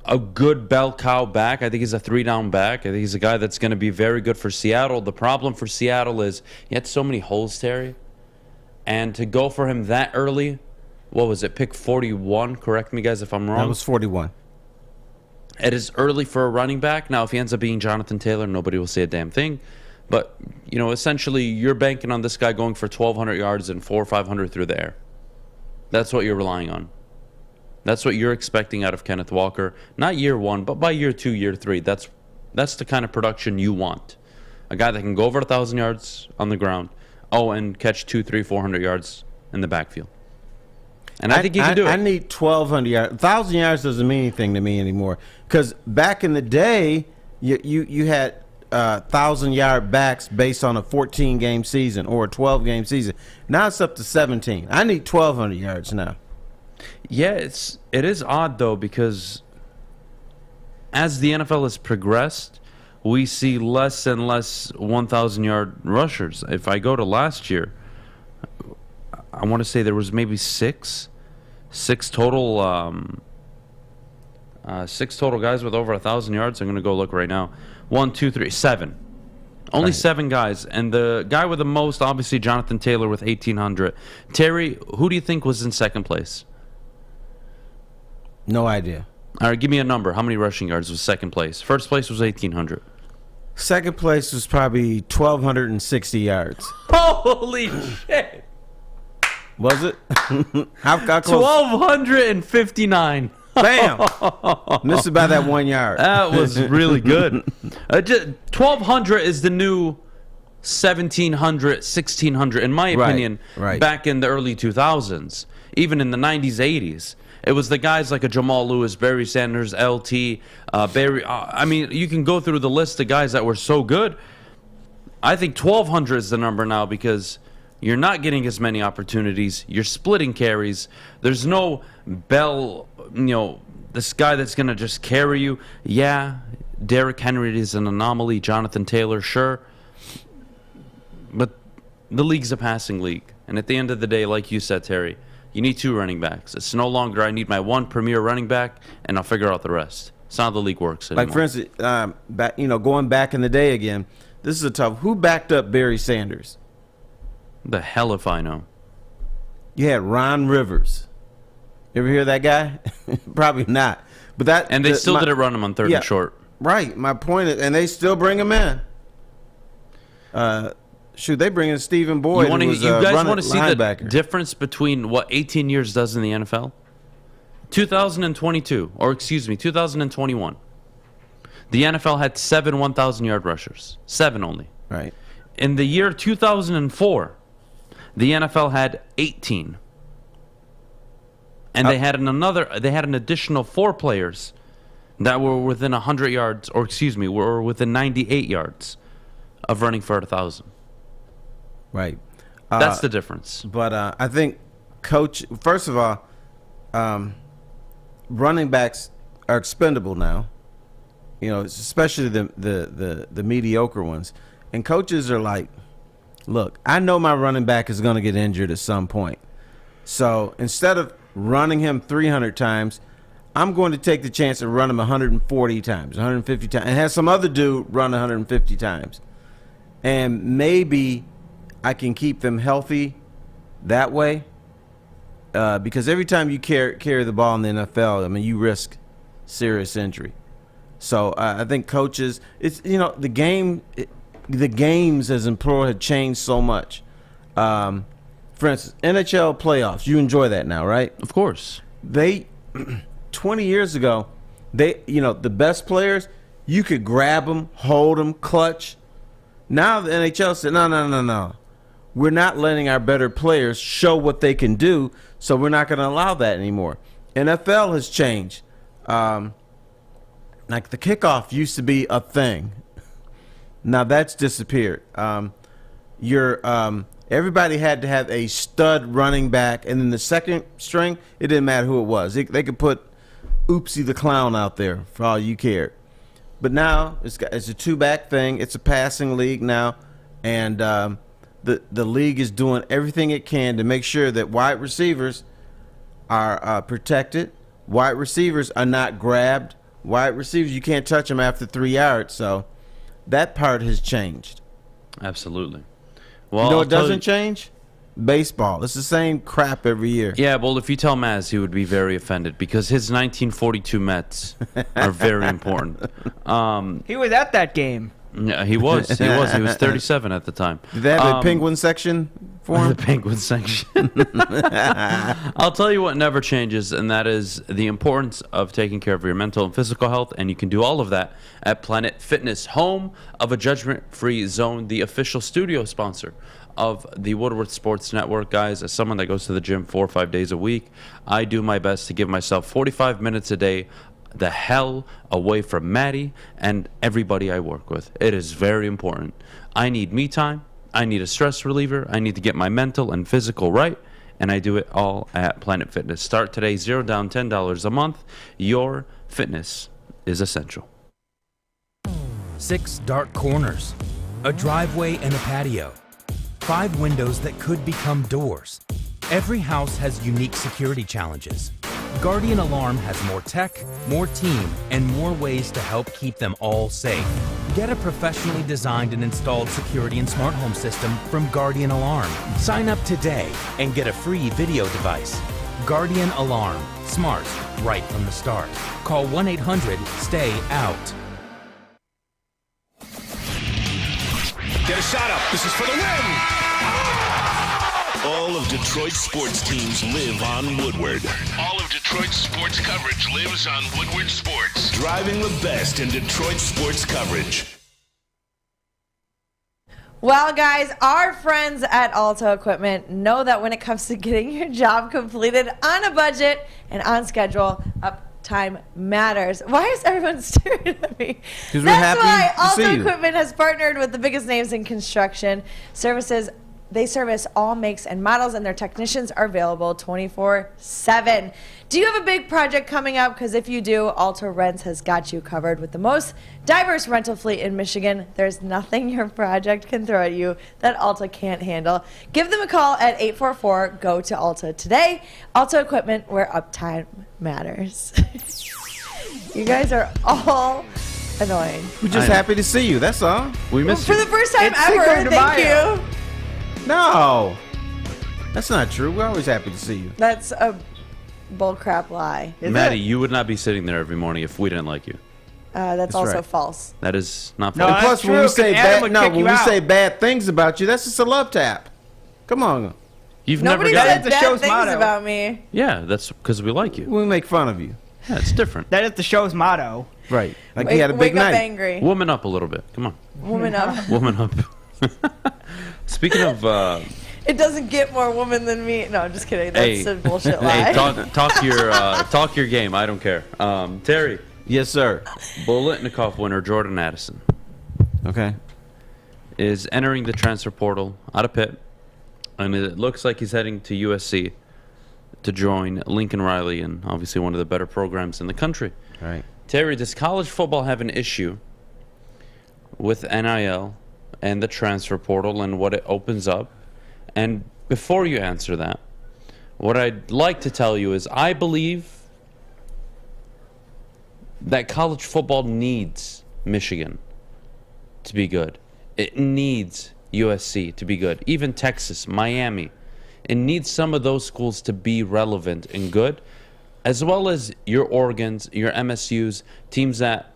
a good bell cow back. I think he's a 3-down back. I think he's a guy that's going to be very good for Seattle. The problem for Seattle is he had so many holes, Terry. And to go for him that early, what was it, pick 41? Correct me, guys, if I'm wrong. That was 41. It is early for a running back. Now, if he ends up being Jonathan Taylor, nobody will say a damn thing. But, essentially, you're banking on this guy going for 1,200 yards and 400 or 500 through the air. That's what you're relying on. That's what you're expecting out of Kenneth Walker. Not year one, but by year 2, year 3. That's the kind of production you want. A guy that can go over 1,000 yards on the ground. And catch 200, 300, 400 yards in the backfield. And I think he can do it. I need 1,200 yards. 1,000 yards doesn't mean anything to me anymore. Because back in the day, you had 1,000-yard backs based on a 14-game season or a 12-game season. Now it's up to 17. I need 1,200 yards now. Yeah, it is odd, though, because as the NFL has progressed, we see less and less 1,000-yard rushers. If I go to last year, I want to say there was maybe six total guys with over 1,000 yards. I'm going to go look right now. 1, 2, 3, 7. Only right. 7 guys. And the guy with the most, obviously, Jonathan Taylor with 1,800. Terry, who do you think was in second place? No idea. All right, give me a number. How many rushing yards was second place? First place was 1,800. Second place was probably 1,260 yards. Holy shit! Was it? how close? 1,259. Bam! Missed it by that 1 yard. That was really good. 1,200 is the new 1,700, 1,600, in my opinion, right. Back in the early 2000s, even in the 90s, 80s. It was the guys like a Jamal Lewis, Barry Sanders, LT, Barry. I mean, you can go through the list of guys that were so good. I think 1,200 is the number now because you're not getting as many opportunities. You're splitting carries. There's no Bell, this guy that's going to just carry you. Yeah, Derrick Henry is an anomaly. Jonathan Taylor, sure. But the league's a passing league. And at the end of the day, like you said, Terry, you need 2 running backs. It's no longer I need my 1 premier running back, and I'll figure out the rest. It's not how the league works anymore. Like, for instance, going back in the day again, this is a tough. Who backed up Barry Sanders? The hell if I know. You had Ron Rivers. You ever hear that guy? Probably not. But that and they still didn't run him on 3rd and short. Right. My point is, and they still bring him in. They bring in Stephen Boyd. You guys want to see the difference between what 18 years does in the NFL? 2021. The NFL had 7 1,000-yard rushers. 7 only. Right. In the year 2004, the NFL had 18. And they had an additional 4 players that were within 100 yards, or excuse me, were within 98 yards of running for 1,000. Right. That's the difference. But I think first of all, running backs are expendable now. You know, especially the mediocre ones. And coaches are like, look, I know my running back is going to get injured at some point. So instead of running him 300 times, I'm going to take the chance and run him 140 times, 150 times, and have some other dude run 150 times. And maybe I can keep them healthy that way. Because every time you carry the ball in the NFL, I mean, you risk serious injury. So I think coaches, it's, you know, the games as in plural had changed so much. For instance, NHL playoffs, you enjoy that now, right? Of course. 20 years ago, the best players, you could grab them, hold them, clutch. Now the NHL said, no. We're not letting our better players show what they can do, so we're not going to allow that anymore. NFL has changed. Like the kickoff used to be a thing. Now that's disappeared. Everybody had to have a stud running back, and then the second string, it didn't matter who it was. They could put Oopsie the Clown out there for all you cared. But now it's a two-back thing. It's a passing league now, and the league is doing everything it can to make sure that wide receivers are protected. Wide receivers are not grabbed. Wide receivers, you can't touch them after 3 yards. So that part has changed. Absolutely. Well, you know what doesn't change? Baseball. It's the same crap every year. Yeah, well, if you tell Maz, he would be very offended because his 1942 Mets are very important. He was at that game. Yeah, he was. He was 37 at the time. Did they have a penguin section for him? The penguin section. I'll tell you what never changes, and that is the importance of taking care of your mental and physical health, and you can do all of that at Planet Fitness, home of a judgment-free zone, the official studio sponsor of the Woodward Sports Network. Guys, as someone that goes to the gym 4 or 5 days a week, I do my best to give myself 45 minutes a day the hell away from Maddie and everybody I work with. It is very important. I need me time. I need a stress reliever. I need to get my mental and physical right, and I do it all at Planet Fitness. Start today, $0 down, $10 a month. Your fitness is essential. 6 dark corners, a driveway and a patio, 5 windows that could become doors. Every house has unique security challenges. Guardian Alarm has more tech, more team, and more ways to help keep them all safe. Get a professionally designed and installed security and smart home system from Guardian Alarm. Sign up today and get a free video device. Guardian Alarm. Smart, right from the start. Call 1-800-STAY-OUT. Get a shot up. This is for the win. All of Detroit's sports teams live on Woodward. All of Detroit's sports coverage lives on Woodward Sports. Driving the best in Detroit sports coverage. Well, guys, our friends at Alta Equipment know that when it comes to getting your job completed on a budget and on schedule, uptime matters. Why is everyone staring at me? Because we're happy why to see Alta you. Equipment has partnered with the biggest names in construction services. They service all makes and models, and their technicians are available 24/7. Do you have a big project coming up? Because if you do, Alta Rents has got you covered with the most diverse rental fleet in Michigan. There's nothing your project can throw at you that Alta can't handle. Give them a call at 844-GO-TO-ALTA today. Alta Equipment, where uptime matters. You guys are all annoying. We're just happy to see you. That's all. We missed For you. the first time It's ever, Cinco de thank Mayo. you. No, that's not true. We're always happy to see you. That's a bullcrap lie. Maddie, you would not be sitting there every morning if we didn't like you. That's also right. false. That is not No, false. And plus, that's when we true, say 'cause Adham bad, would no, kick when you we out. say bad things about you, that's just a love tap. Come on, You've Nobody never said got the bad show's things motto. about me. Yeah, that's because we like you. we make fun of you. Yeah, it's different. That is the show's motto. Right? Like he had a big Wake up night. angry. Woman up a little bit. Come on. Woman up. Woman up. Speaking of... It doesn't get more woman than me. No, I'm just kidding. That's a bullshit lie. Hey, talk your game. I don't care. Terry, Yes, sir. Biletnikoff winner Jordan Addison Okay. is entering the transfer portal out of Pitt, and it looks like he's heading to USC to join Lincoln Riley, and obviously one of the better programs in the country. Right. Terry, does college football have an issue with NIL and the transfer portal and what it opens up? And before you answer that, what I'd like to tell you is I believe that college football needs Michigan to be good. It needs USC to be good. Even Texas, Miami. It needs some of those schools to be relevant and good, as well as your Oregons, your MSUs, teams that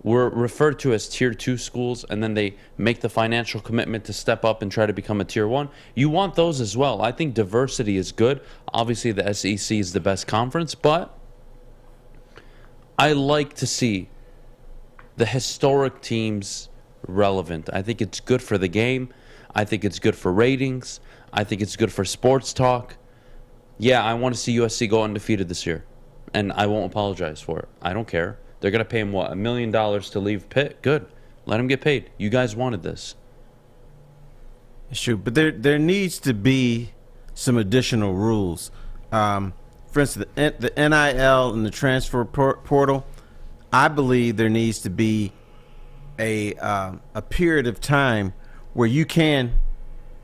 were referred to as Tier 2 schools, and then they make the financial commitment to step up and try to become a Tier 1. You want those as well. I think diversity is good. Obviously, the SEC is the best conference, but I like to see the historic teams relevant. I think it's good for the game. I think it's good for ratings. I think it's good for sports talk. Yeah, I want to see USC go undefeated this year, and I won't apologize for it. I don't care. They're going to pay him, what, $1 million to leave Pitt? Good. Let him get paid. You guys wanted this. It's true, but there needs to be some additional rules. For instance, the NIL and the transfer portal, I believe there needs to be a period of time where you can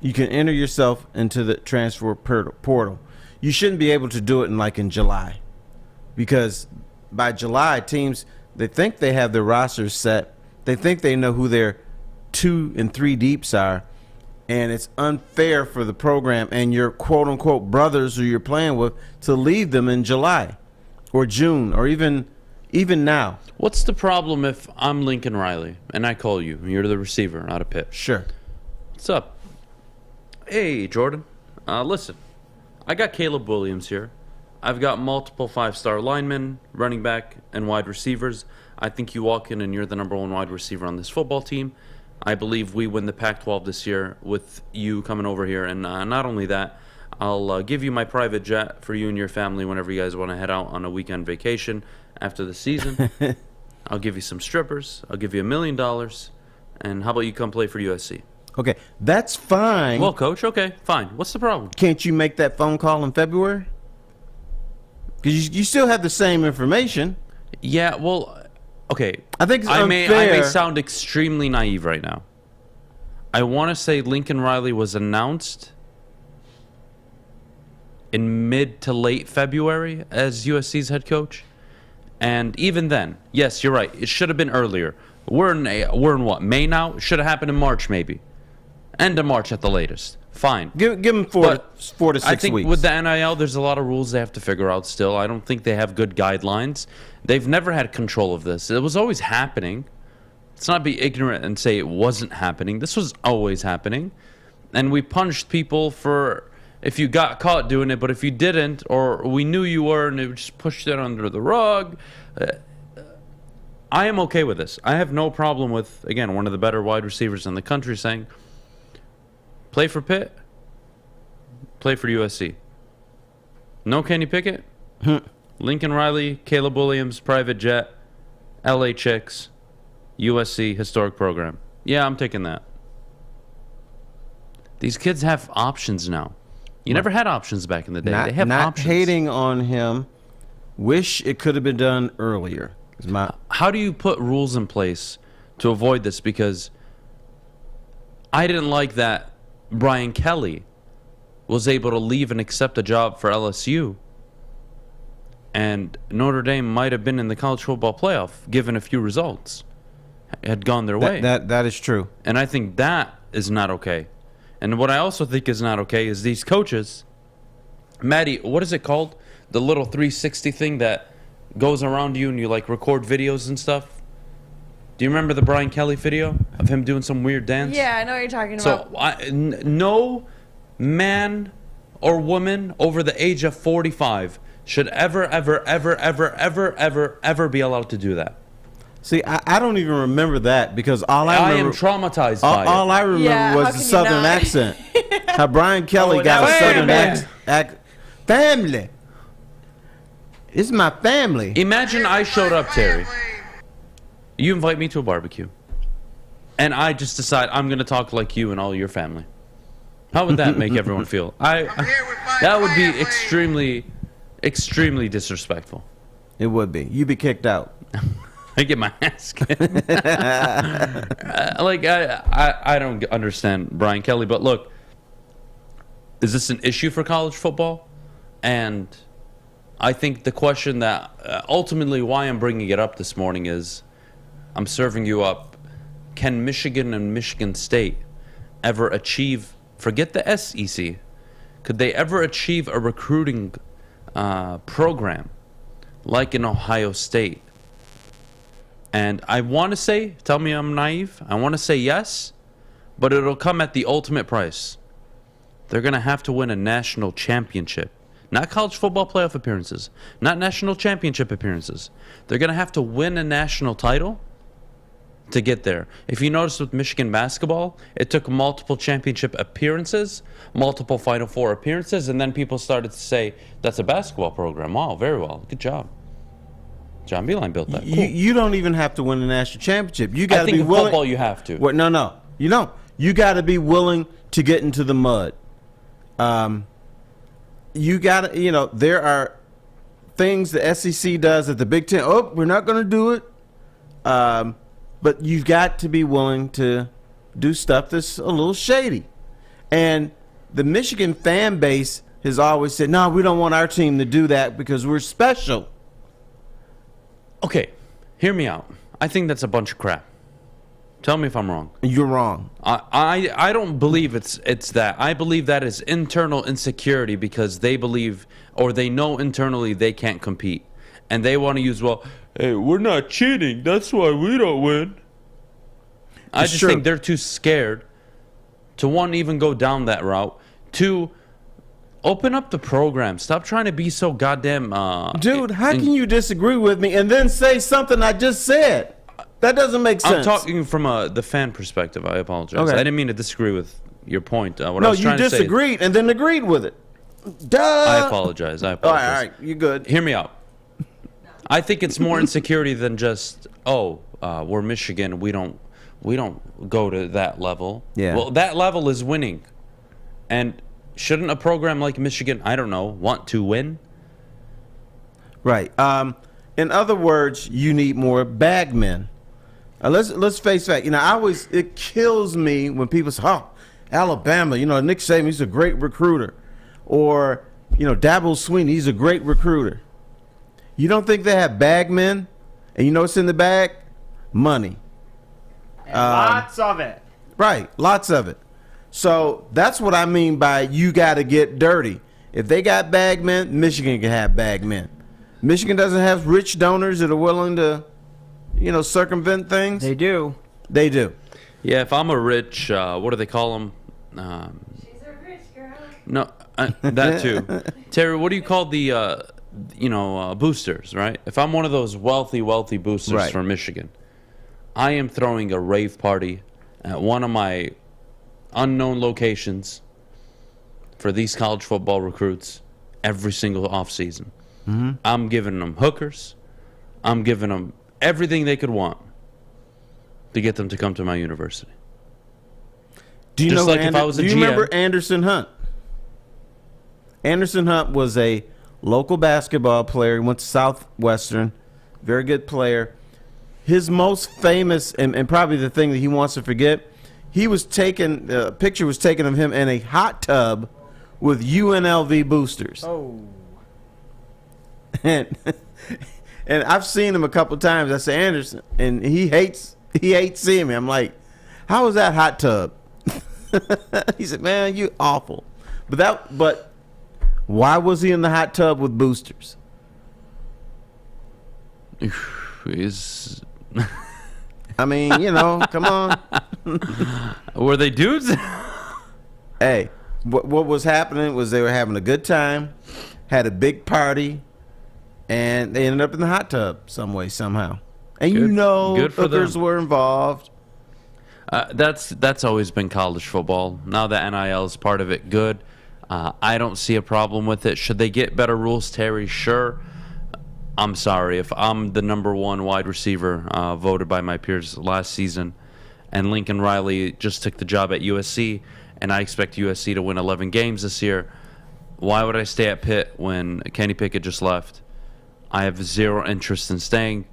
enter yourself into the transfer portal. You shouldn't be able to do it in July, because by July, teams, they think they have their rosters set. They think they know who their 2 and 3 deeps are, and it's unfair for the program and your quote-unquote brothers who you're playing with to leave them in July or June or even now. What's the problem if I'm Lincoln Riley and I call you and you're the receiver out of Pitt? Sure. What's up? Hey, Jordan. Listen, I got Caleb Williams here. I've got multiple 5-star linemen, running back, and wide receivers. I think you walk in and you're the number 1 wide receiver on this football team. I believe we win the Pac-12 this year with you coming over here. And not only that, I'll give you my private jet for you and your family whenever you guys want to head out on a weekend vacation after the season. I'll give you some strippers. I'll give you $1 million. And how about you come play for USC? Okay, that's fine. Well, Coach, okay, fine. What's the problem? Can't you make that phone call in February? Because you still have the same information. Yeah, well, okay. I think it's I unfair. may sound extremely naive right now. I want to say Lincoln Riley was announced in mid to late February as USC's head coach. And even then, yes, you're right. It should have been earlier. We're in what, May now? It should have happened in March maybe. End of March at the latest. Fine. Give them 4 to 6 weeks. I think with the NIL, there's a lot of rules they have to figure out still. I don't think they have good guidelines. They've never had control of this. It was always happening. Let's not be ignorant and say it wasn't happening. This was always happening. And we punished people for if you got caught doing it, but if you didn't, or we knew you were and it just pushed it under the rug. I am okay with this. I have no problem with, again, one of the better wide receivers in the country saying, play for Pitt, play for USC. No Kenny Pickett, Lincoln Riley, Caleb Williams, private jet, LA Chicks, USC historic program. Yeah, I'm taking that. These kids have options now. You never had options back in the day. They have not options. Hating on him. Wish it could have been done earlier. How do you put rules in place to avoid this? Because I didn't like that Brian Kelly was able to leave and accept a job for LSU. And Notre Dame might have been in the college football playoff, given a few results had gone their way. That is true. And I think that is not okay. And what I also think is not okay is these coaches. Maddie, what is it called? The little 360 thing that goes around you and you like record videos and stuff. Do you remember the Brian Kelly video of him doing some weird dance? Yeah, I know what you're talking about. So no man or woman over the age of 45 should ever be allowed to do that. See, I don't even remember that because all I remember, am traumatized by it. All I remember was the Southern accent. How Brian Kelly got a Southern accent. Family. It's my family. Imagine I showed up, Terry. You invite me to a barbecue, and I just decide I'm going to talk like you and all your family. How would that make everyone feel? That would be extremely, extremely disrespectful. It would be. You'd be kicked out. I get my ass kicked. I don't understand Brian Kelly, but look, is this an issue for college football? And I think the question that ultimately why I'm bringing it up this morning is I'm serving you up. Can Michigan and Michigan State ever achieve, forget the SEC, could they ever achieve a recruiting program like in Ohio State? And I want to say, tell me I'm naive, I want to say yes, but it'll come at the ultimate price. They're going to have to win a national championship. Not college football playoff appearances, not national championship appearances. They're going to have to win a national title to get there. If you notice with Michigan basketball, it took multiple championship appearances, multiple Final Four appearances, and then people started to say, that's a basketball program. Wow, very well. Good job. John Beilein built that. Cool. You don't even have to win a national championship. You got to be in willing. Football, you have to. Well, no. You don't. You got to be willing to get into the mud. You got to, there are things the SEC does that the Big Ten, we're not going to do it. But you've got to be willing to do stuff that's a little shady. And the Michigan fan base has always said, no, we don't want our team to do that because we're special. Okay, hear me out. I think that's a bunch of crap. Tell me if I'm wrong. You're wrong. I don't believe it's that. I believe that is internal insecurity because they believe or they know internally they can't compete. And they want to use, hey, we're not cheating. That's why we don't win. I just think they're too scared to, one, even go down that route. Two, open up the program. Stop trying to be so goddamn... Dude, how can you disagree with me and then say something I just said? That doesn't make sense. I'm talking from the fan perspective. I apologize. Okay. I didn't mean to disagree with your point. No, you disagreed and then agreed with it. Duh. I apologize. All right, you're good. Hear me out. I think it's more insecurity than just, we're Michigan. We don't go to that level. Yeah. Well, that level is winning. And shouldn't a program like Michigan, I don't know, want to win? Right. In other words, you need more bagmen. Let's face fact. It kills me when people say, Alabama, Nick Saban, he's a great recruiter. Or, Dabo Swinney, he's a great recruiter. You don't think they have bagmen? And you know what's in the bag? Money. And lots of it. Right, lots of it. So that's what I mean by you got to get dirty. If they got bagmen, Michigan can have bagmen. Michigan doesn't have rich donors that are willing to, circumvent things. They do. They do. Yeah, if I'm a rich, what do they call them? She's a rich girl. No, that too. Terry, what do you call the, boosters, right? If I'm one of those wealthy boosters from Michigan, I am throwing a rave party at one of my unknown locations for these college football recruits every single offseason. Mm-hmm. I'm giving them hookers. I'm giving them everything they could want to get them to come to my university. Do you Just know? like if I was a do you GM. remember Anderson Hunt? Anderson Hunt was a local basketball player. He went to Southwestern. Very good player. His most famous and probably the thing that he wants to forget, a picture was taken of him in a hot tub with UNLV boosters. Oh. And I've seen him a couple times. I say, Anderson, and he hates seeing me. I'm like, how was that hot tub? He said, man, you awful. But why was he in the hot tub with boosters? I mean, come on. Were they dudes? Hey, what was happening was they were having a good time, had a big party, and they ended up in the hot tub some way, somehow. And good for hookers them. were involved. That's always been college football. Now that NIL is part of it, good. I don't see a problem with it. Should they get better rules, Terry? Sure. I'm sorry. If I'm the number one wide receiver voted by my peers last season, and Lincoln Riley just took the job at USC, and I expect USC to win 11 games this year, why would I stay at Pitt when Kenny Pickett just left? I have zero interest in staying.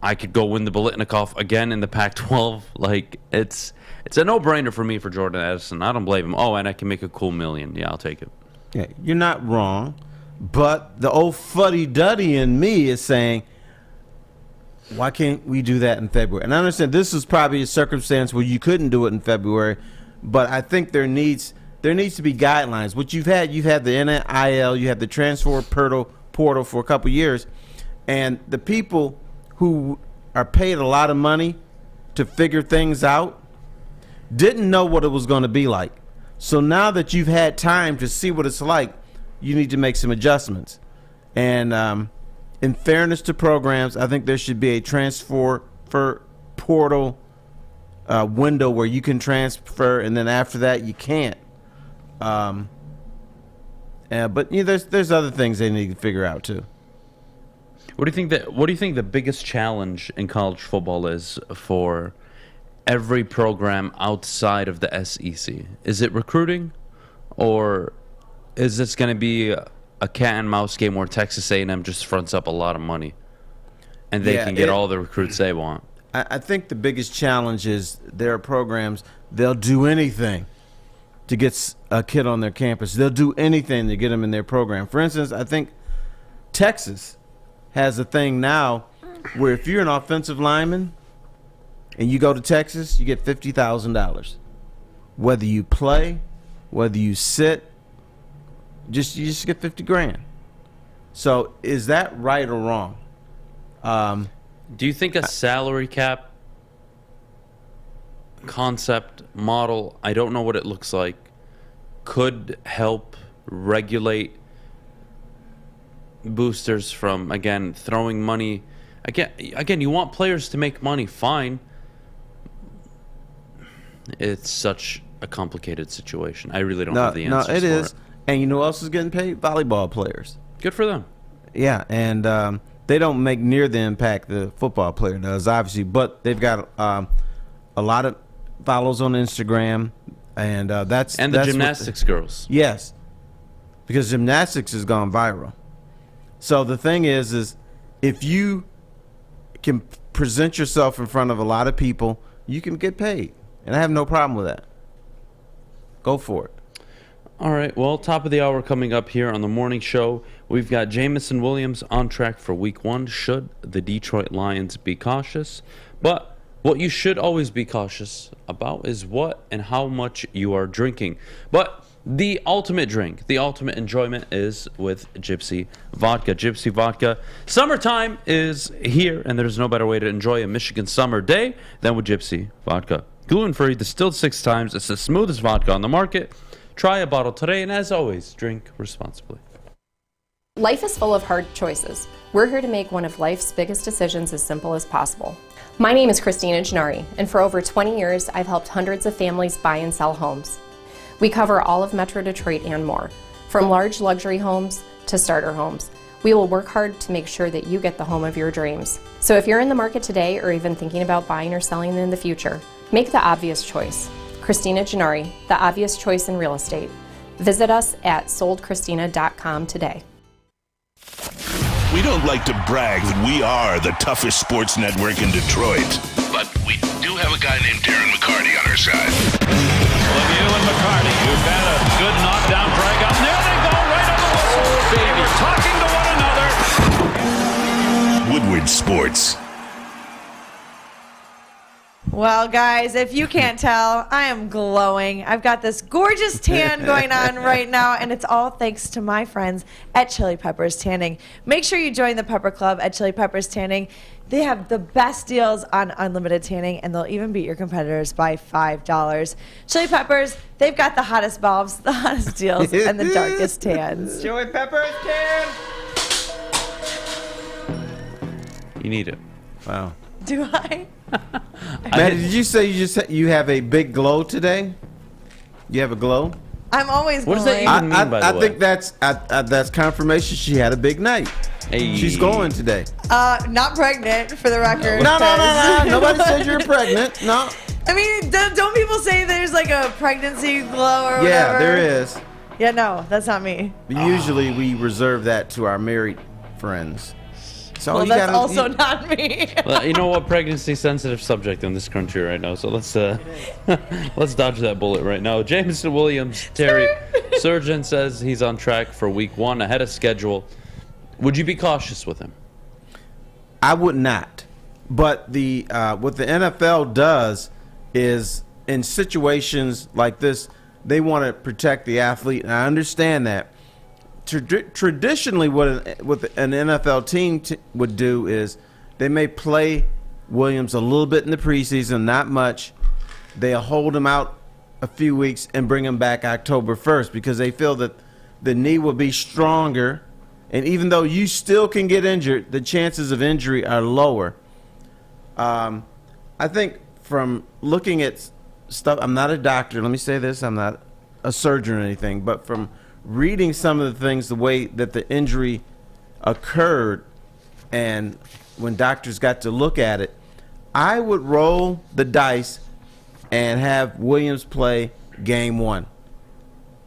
I could go win the Biletnikoff again in the Pac-12. Like, it's a no-brainer for me for Jordan Addison. I don't blame him. Oh, and I can make a cool $1 million. Yeah, I'll take it. Yeah, you're not wrong. But the old fuddy-duddy in me is saying, why can't we do that in February? And I understand this is probably a circumstance where you couldn't do it in February, but I think there needs to be guidelines. What you've had the NIL, you had the transfer portal for a couple years, and the people who are paid a lot of money to figure things out didn't know what it was going to be like. So now that you've had time to see what it's like, you need to make some adjustments. And in fairness to programs, I think there should be a transfer portal window where you can transfer, and then after that you can't. But there's other things they need to figure out too. What do you think the biggest challenge in college football is for every program outside of the SEC? Is it recruiting, or is this going to be a cat and mouse game where Texas A&M just fronts up a lot of money and they can get all the recruits they want? I think the biggest challenge is there are programs, they'll do anything to get a kid on their campus. They'll do anything to get them in their program. For instance, I think Texas has a thing now where if you're an offensive lineman and you go to Texas, you get $50,000. Whether you play, whether you sit, you just get $50,000. So is that right or wrong? Do you think a salary cap concept model, I don't know what it looks like, could help regulate boosters from, again, throwing money? Again, you want players to make money, fine. It's such a complicated situation. I really don't have the answers for it. No, it is. And you know who else is getting paid? Volleyball players. Good for them. Yeah, and they don't make near the impact the football player does, obviously, but they've got a lot of follows on Instagram, and that's the gymnastics girls. Yes, because gymnastics has gone viral. So the thing is if you can present yourself in front of a lot of people, you can get paid, and I have no problem with that. Go for it. All right, well, top of the hour coming up here on the morning show. We've got Jameson Williams on track for week 1. Should the Detroit Lions be cautious? But what you should always be cautious about is what and how much you are drinking. But the ultimate drink, the ultimate enjoyment is with Gypsy Vodka. Gypsy Vodka. Summertime is here, and there's no better way to enjoy a Michigan summer day than with Gypsy Vodka. Gluten-free, distilled 6 times. It's the smoothest vodka on the market. Try a bottle today, and as always, drink responsibly. Life is full of hard choices. We're here to make one of life's biggest decisions as simple as possible. My name is Christina Gennari, and for over 20 years, I've helped hundreds of families buy and sell homes. We cover all of Metro Detroit and more, from large luxury homes to starter homes. We will work hard to make sure that you get the home of your dreams. So if you're in the market today or even thinking about buying or selling in the future, make the obvious choice. Christina Gennari, the obvious choice in real estate. Visit us at soldchristina.com today. We don't like to brag that we are the toughest sports network in Detroit. But we do have a guy named Darren McCarty on our side. Lemieux and McCarty, who've had a good knockdown drag up. There they go, right on the whistle. They were talking to one another. Woodward Sports. Well, guys, if you can't tell, I am glowing. I've got this gorgeous tan going on right now, and it's all thanks to my friends at Chili Peppers Tanning. Make sure you join the Pepper Club at Chili Peppers Tanning. They have the best deals on unlimited tanning, and they'll even beat your competitors by $5. Chili Peppers, they've got the hottest bulbs, the hottest deals, and the darkest tans. Chili Peppers Tan! You need it. Wow. Do I? Maddie, did you say you have a big glow today? You have a glow? I'm always glowing. What does that even mean, by the way? I think that's confirmation she had a big night. Hey. She's going today. Not pregnant, for the record. No. Nobody said you're pregnant. No. I mean, don't people say there's like a pregnancy glow or whatever? Yeah, there is. Yeah, no, that's not me. But usually we reserve that to our married friends. So Well, that's also not me. Well, you know what? Pregnancy sensitive subject in this country right now. So let's let's dodge that bullet right now. Jameson Williams, Terry, surgeon says he's on track for week 1 ahead of schedule. Would you be cautious with him? I would not. But the what the NFL does is in situations like this, they want to protect the athlete, and I understand that. Traditionally, what an NFL team would do is they may play Williams a little bit in the preseason, not much. They'll hold him out a few weeks and bring him back October 1st because they feel that the knee will be stronger. And even though you still can get injured, the chances of injury are lower. I think from looking at stuff, I'm not a doctor. Let me say this. I'm not a surgeon or anything. But from reading some of the things, the way that the injury occurred and when doctors got to look at it, I would roll the dice and have Williams play game 1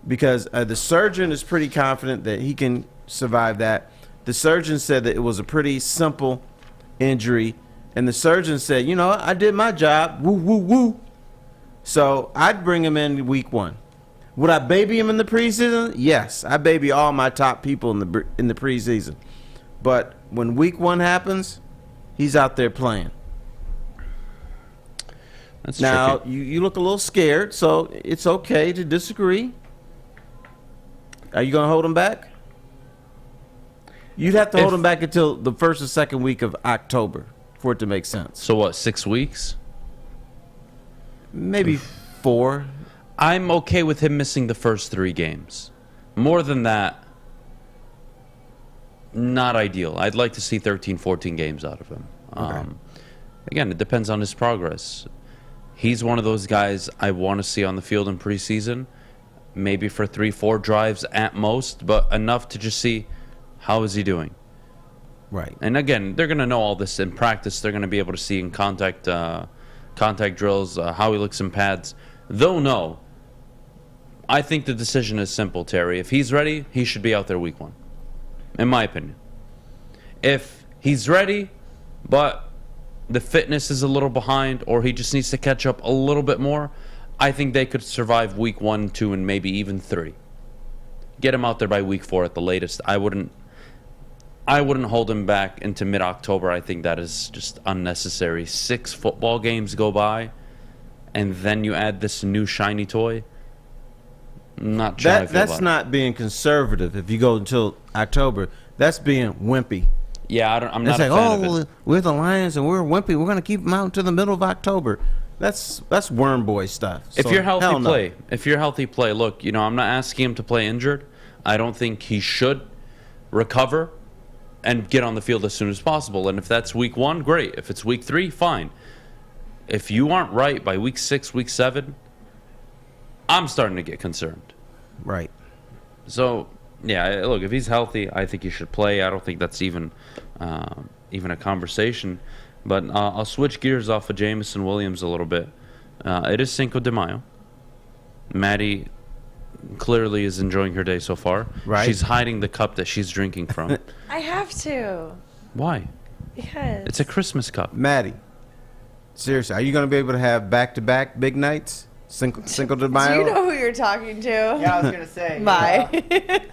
because the surgeon is pretty confident that he can survive that. The surgeon said that it was a pretty simple injury, and the surgeon said, you know, I did my job, woo, woo, woo. So I'd bring him in week 1. Would I baby him in the preseason? Yes, I baby all my top people in the preseason. But when week 1 happens, he's out there playing. That's now, tricky. you look a little scared, so it's okay to disagree. Are you going to hold him back? You'd have to hold him back until the first or second week of October for it to make sense. So what, 6 weeks? Maybe 4. I'm okay with him missing the first 3 games. More than that, not ideal. I'd like to see 13, 14 games out of him. Okay. Again, it depends on his progress. He's one of those guys I want to see on the field in preseason, maybe for 3, 4 drives at most, but enough to just see how is he doing. Right. And again, they're going to know all this in practice. They're going to be able to see in contact drills how he looks in pads. They'll know. I think the decision is simple, Terry. If he's ready, he should be out there week 1, in my opinion. If he's ready, but the fitness is a little behind, or he just needs to catch up a little bit more, I think they could survive week 1, 2, and maybe even 3. Get him out there by week 4 at the latest. I wouldn't hold him back into mid-October. I think that is just unnecessary. 6 football games go by, and then you add this new shiny toy. I'm not sure how I feel that's about it. not being conservative. If you go until October, that's being wimpy. Yeah, I'm not it's a like, fan of it. we're the Lions and we're wimpy. We're going to keep them out until the middle of October. That's worm boy stuff. If So, you're healthy, hell no. play. If you're healthy, play. Look, you know, I'm not asking him to play injured. I don't think he should recover and get on the field as soon as possible. And if that's week 1, great. If it's week 3, fine. If you aren't right by week 6, week 7, I'm starting to get concerned. Right. So, yeah, look, if he's healthy, I think he should play. I don't think that's even a conversation. But I'll switch gears off of Jameson Williams a little bit. It is Cinco de Mayo. Maddie clearly is enjoying her day so far. Right. She's hiding the cup that she's drinking from. I have to. Why? Because. It's a Christmas cup. Maddie, seriously, are you going to be able to have back-to-back big nights? Cinco de Mayo? Do you know who you're talking to? Yeah, I was gonna say. Bye.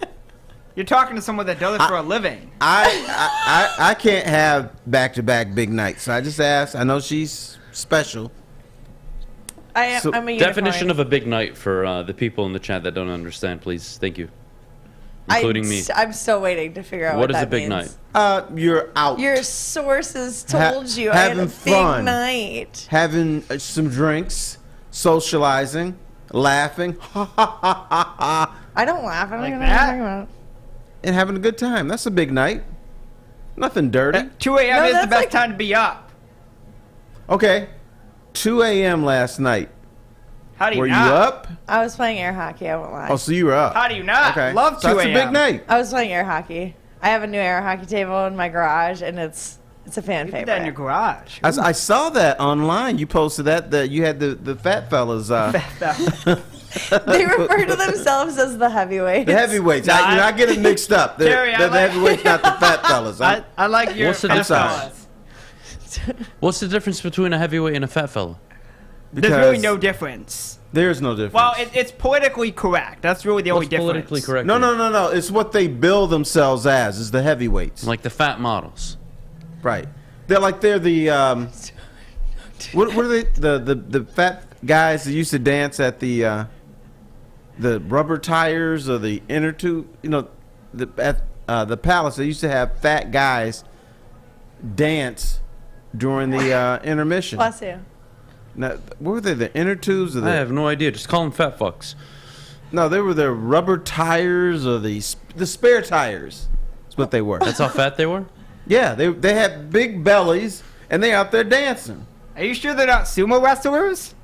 You're talking to someone that does it for a living. I can't have back-to-back big nights. So I just asked. I know she's special. I'm a unicorn. Definition of a big night for the people in the chat that don't understand, please. Thank you. Including me. I'm still waiting to figure out what What is that a big means. night? You're out. Your sources told you I had a having big fun, night. having some drinks, socializing, laughing, I don't laugh. I don't Like know what that? you're talking about. and having a good time. That's a big night. Nothing dirty. 2 a.m. No, is the that's best like- time to be up. Okay. 2 a.m. last night. How do you Were not? you up? I was playing air hockey. I won't lie. Oh, so you were up. How do you not? Okay. Love 2 So that's a a.m. big night. I was playing air hockey. I have a new air hockey table in my garage, and it's a fan You favorite. put that in your garage. I saw that online. You posted that you had the fat fellas. They refer to themselves as the heavyweights. The heavyweights. I get it mixed up. They're the heavyweights, not the fat fellas. I like your What's the fat difference? fellas. What's the difference between a heavyweight and a fat fella? There's really no difference. There's no difference. Well, it's politically correct. That's really the only difference. Politically correct? No. It's what they bill themselves as. Is the heavyweights. Like the fat models. Right. They're the what are they? The fat guys that used to dance at the rubber tires or the inner tube. At the Palace, they used to have fat guys dance during the intermission. Bless you. Now, what were they? The inner tubes? Or I have no idea. Just call them fat fucks. No, they were the rubber tires or the spare tires. That's what they were. That's how fat they were? Yeah, they had big bellies and they out there dancing. Are you sure they're not sumo wrestlers?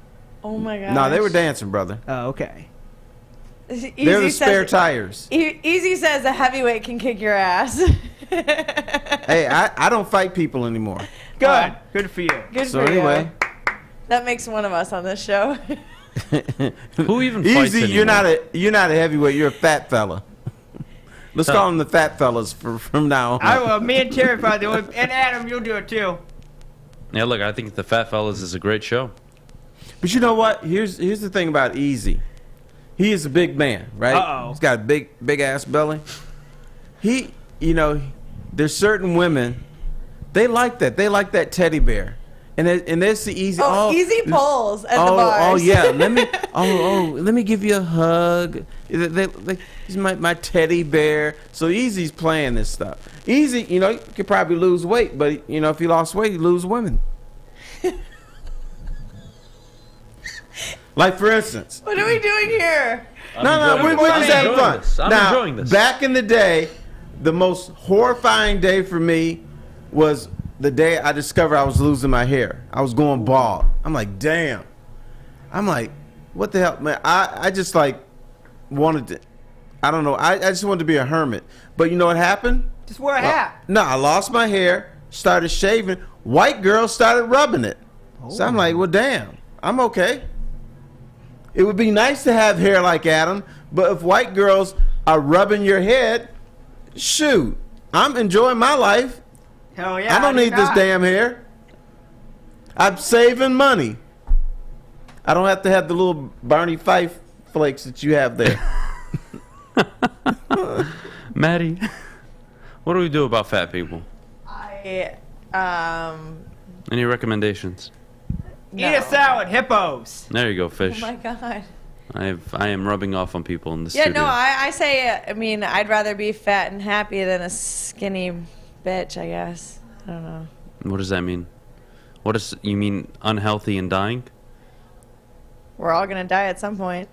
Oh my god. No, they were dancing, brother. Oh, okay. They're the spare tires. Easy says a heavyweight can kick your ass. Hey, I don't fight people anymore. Good. Good for you. Good So for anyway. you. That makes one of us on this show. Who even fights Easy, anymore? you're not a heavyweight, you're a fat fella. Let's call them the fat fellas from now on. I will. Me and Terry probably do it. And Adam, you'll do it too. Yeah, look, I think the Fat Fellas is a great show. But you know what? Here's the thing about Easy. He is a big man, right? Uh-oh. He's got a big ass belly. There's certain women, they like that. They like that teddy bear. And that's the Easy. Easy pulls at the bars. Oh yeah. Let me give you a hug. He's my teddy bear. So Easy's playing this stuff. Easy, he could probably lose weight, but if he lost weight, he'd lose women. Like for instance. What are we doing here? No, we're just having fun. I'm enjoying this. Back in the day, the most horrifying day for me was the day I discovered I was losing my hair. I was going bald. I'm like, damn. I'm like, what the hell, man? I just wanted to. I don't know. I just wanted to be a hermit. But you know what happened? Just wear a hat. No, I lost my hair, started shaving. White girls started rubbing it. So I'm like, well, damn. I'm okay. It would be nice to have hair like Adham, but if white girls are rubbing your head, shoot, I'm enjoying my life. Hell yeah. I don't need this damn hair. I'm saving money. I don't have to have the little Barney Fife flakes that you have there. Maddie, what do we do about fat people? Any recommendations? Eat a salad, hippos. There you go, fish. Oh my god. I am rubbing off on people in the Yeah, studio. no, I say, I'd rather be fat and happy than a skinny bitch, I guess. I don't know. What does that mean? You mean unhealthy and dying? We're all going to die at some point.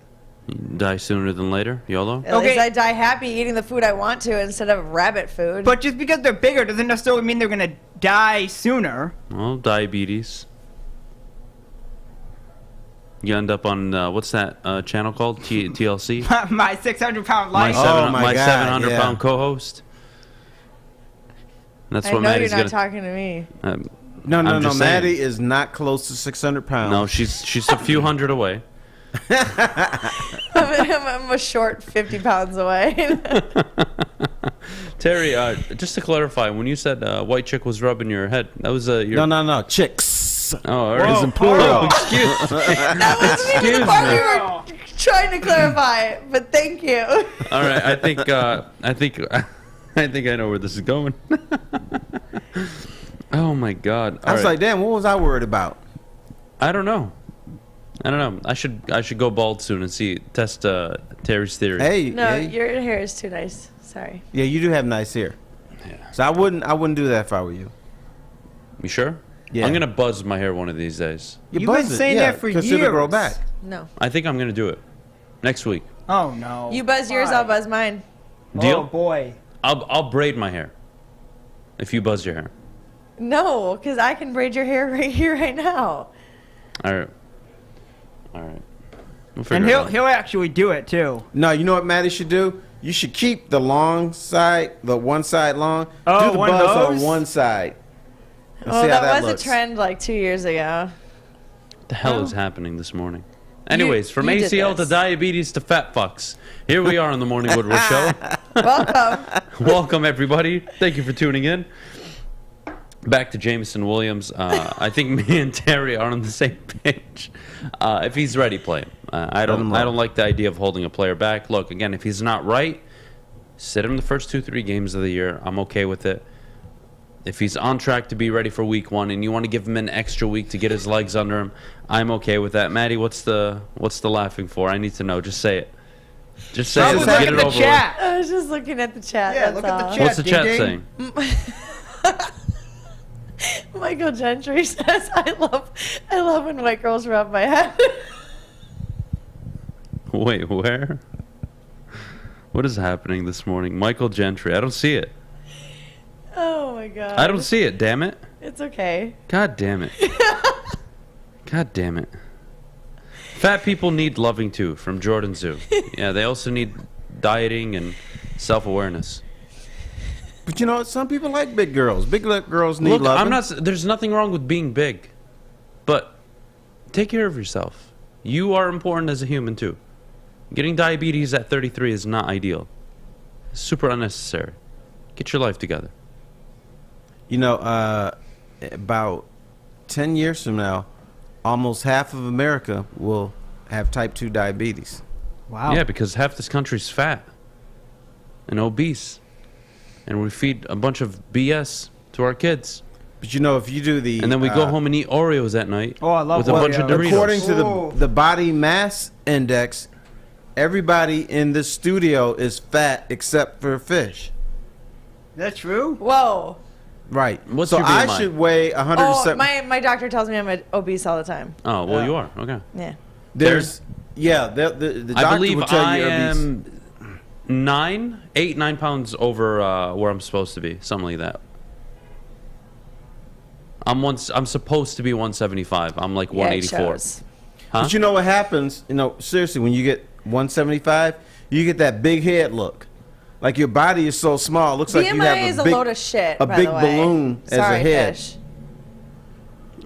You die sooner than later? YOLO? At least I die happy eating the food I want to instead of rabbit food. But just because they're bigger doesn't necessarily mean they're going to die sooner. Well, diabetes. You end up on, what's that channel called? TLC? My 600-pound life. My 700-pound co-host. That's what Maddie's I know you're gonna. not talking to me. No, just Maddie saying. is not close to 600 pounds. No, she's a few hundred away. I'm a short 50 pounds away. Terry, just to clarify, when you said white chick was rubbing your head, that was your... No, chicks. Oh, all right. It's in plural. Excuse That wasn't even the part we were trying to clarify, but thank you. All right, I think I know where this is going. Oh my God! I was like, damn, what was I worried about? I don't know. I should go bald soon and test Terry's theory. Hey, No, your hair is too nice. Sorry. Yeah, you do have nice hair. Yeah. So I wouldn't do that if I were you. You sure? Yeah. I'm gonna buzz my hair one of these days. You've been saying that for years. It'll grow back. No. I think I'm gonna do it next week. Oh no. You buzz yours, I'll buzz mine. Deal? Oh boy. I'll braid my hair. If you buzz your hair. No, because I can braid your hair right here, right now. All right. We'll And figure it out. he'll actually do it too. No, you know what Maddie should do? You should keep the long side, the one side long. Oh, do the one of buzz those? on one side. And Oh, see how that was looks. a trend like 2 years ago. What the hell is happening this morning? Anyways, from you did ACL to this. diabetes to fat fucks, here we are on the Morning Woodward Show. Welcome. Welcome, everybody. Thank you for tuning in. Back to Jameson Williams. I think me and Terry are on the same page. If he's ready, play him. I don't like the idea of holding a player back. Look, again, if he's not right, sit him the first 2-3 games of the year. I'm okay with it. If he's on track to be ready for week 1 and you want to give him an extra week to get his legs under him, I'm okay with that. Maddie, what's the laughing for? I need to know. Just say it. Just say it. Get it over with. I was just looking at the chat. Yeah, that's look at the all. chat. What's the chat Ding, saying? Michael Gentry says, I love when white girls rub my head. Wait, where? What is happening this morning? Michael Gentry. I don't see it. Oh my god. I don't see it, damn it. It's okay. God damn it. God damn it. Fat people need loving too, from Jordan Zoo. Yeah, they also need dieting and self-awareness. But you know, some people like big girls. Big girls need Look, loving. there's nothing wrong with being big. But take care of yourself. You are important as a human too. Getting diabetes at 33 is not ideal. It's super unnecessary. Get your life together. You know, about 10 years from now, almost half of America will have type 2 diabetes. Wow. Yeah, because half this country's fat and obese. And we feed a bunch of BS to our kids. But you know, if you do the... And then we go home and eat Oreos at night. Oh, I love with a bunch of Doritos. According to the body mass index, everybody in this studio is fat except for fish. That's true? Whoa. Right. What's so your I BMI? should weigh 107. Oh, my doctor tells me I'm obese all the time. Oh, well, you are. Okay. Yeah. There's... Yeah, the doctor I believe will tell I you you're obese. am 9 pounds over where I'm supposed to be. Something like that. I'm supposed to be 175. I'm like 184. shows. Huh? But you know what happens? You know, seriously, when you get 175, you get that big head look. Like your body is so small, it looks like you BMI have is a a big, load of shit, a by big the way. balloon as Sorry, a head. Fish.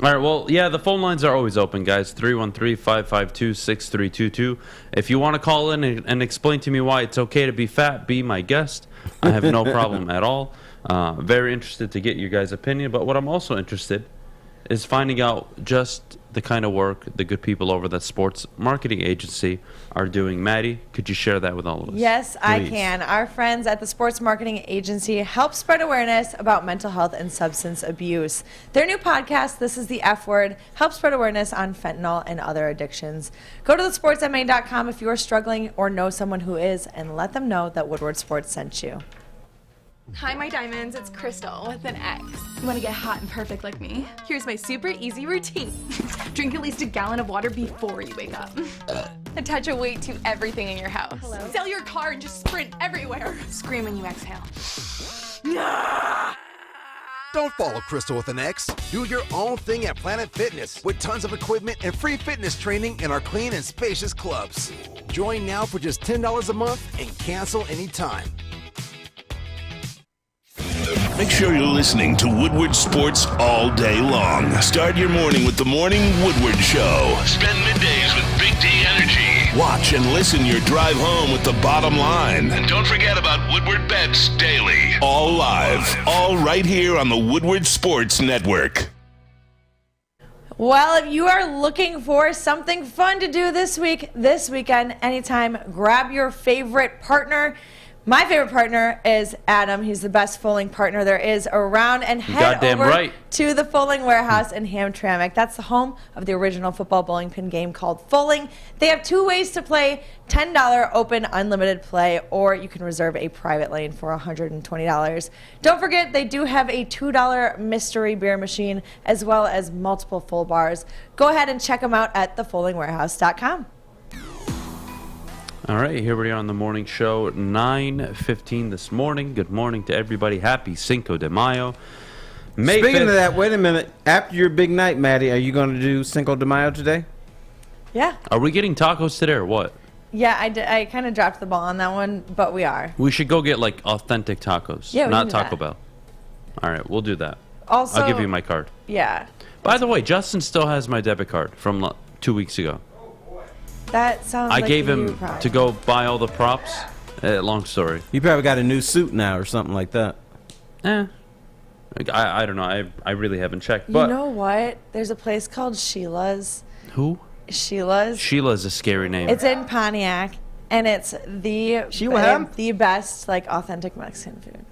All right, well, yeah, the phone lines are always open, guys. 313-552-6322. If you want to call in and explain to me why it's okay to be fat, be my guest. I have no problem at all. Very interested to get your guys' opinion. But what I'm also interested is finding out just the kind of work the good people over that sports marketing agency are doing. Maddie, could you share that with all of us? Yes, I Please. can. Our friends at the Sports Marketing Agency help spread awareness about mental health and substance abuse. Their new podcast, This is the F Word, helps spread awareness on fentanyl and other addictions. Go to thesportsma.com if you are struggling or know someone who is, and let them know that Woodward Sports sent you. Hi, my diamonds. It's Crystal with an X. You want to get hot and perfect like me? Here's my super easy routine. Drink at least a gallon of water before you wake up. Attach a weight to everything in your house. Sell your car and just sprint everywhere. Scream when you exhale. Don't follow Crystal with an X. Do your own thing at Planet Fitness with tons of equipment and free fitness training in our clean and spacious clubs. Join now for just $10 a month and cancel anytime. Make sure you're listening to Woodward Sports all day long. Start your morning with the Morning Woodward Show. Spend middays with Big D Energy. Watch and listen your drive home with the bottom line. And don't forget about Woodward Bets Daily. All live, all right here on the Woodward Sports Network. Well, if you are looking for something fun to do this weekend, anytime, grab your favorite partner. My favorite partner is Adham. He's the best fulling partner there is around. And head Goddamn over right. to the Fulling Warehouse in Hamtramck. That's the home of the original football bowling pin game called Fulling. They have 2 ways to play: $10 open unlimited play, or you can reserve a private lane for $120. Don't forget, they do have a $2 mystery beer machine as well as multiple full bars. Go ahead and check them out at thefullingwarehouse.com. All right, here we are on the morning show, 9:15 this morning. Good morning to everybody. Happy Cinco de Mayo. May Speaking 5th. of that, wait a minute. After your big night, Maddie, are you going to do Cinco de Mayo today? Yeah. Are we getting tacos today or what? Yeah, I kind of dropped the ball on that one, but we are. We should go get like authentic tacos. Yeah, we not can do Taco that. Bell. All right, we'll do that. Also, I'll give you my card. Yeah. By the way, Justin still has my debit card from 2 weeks ago. That sounds I like gave you him probably. to go buy all the props. Long story. You probably got a new suit now or something like that. I don't know. I really haven't checked. You But know what? There's a place called Sheila's. who? Sheila's. Sheila's a scary name. It's in Pontiac, and it's the best like authentic Mexican food.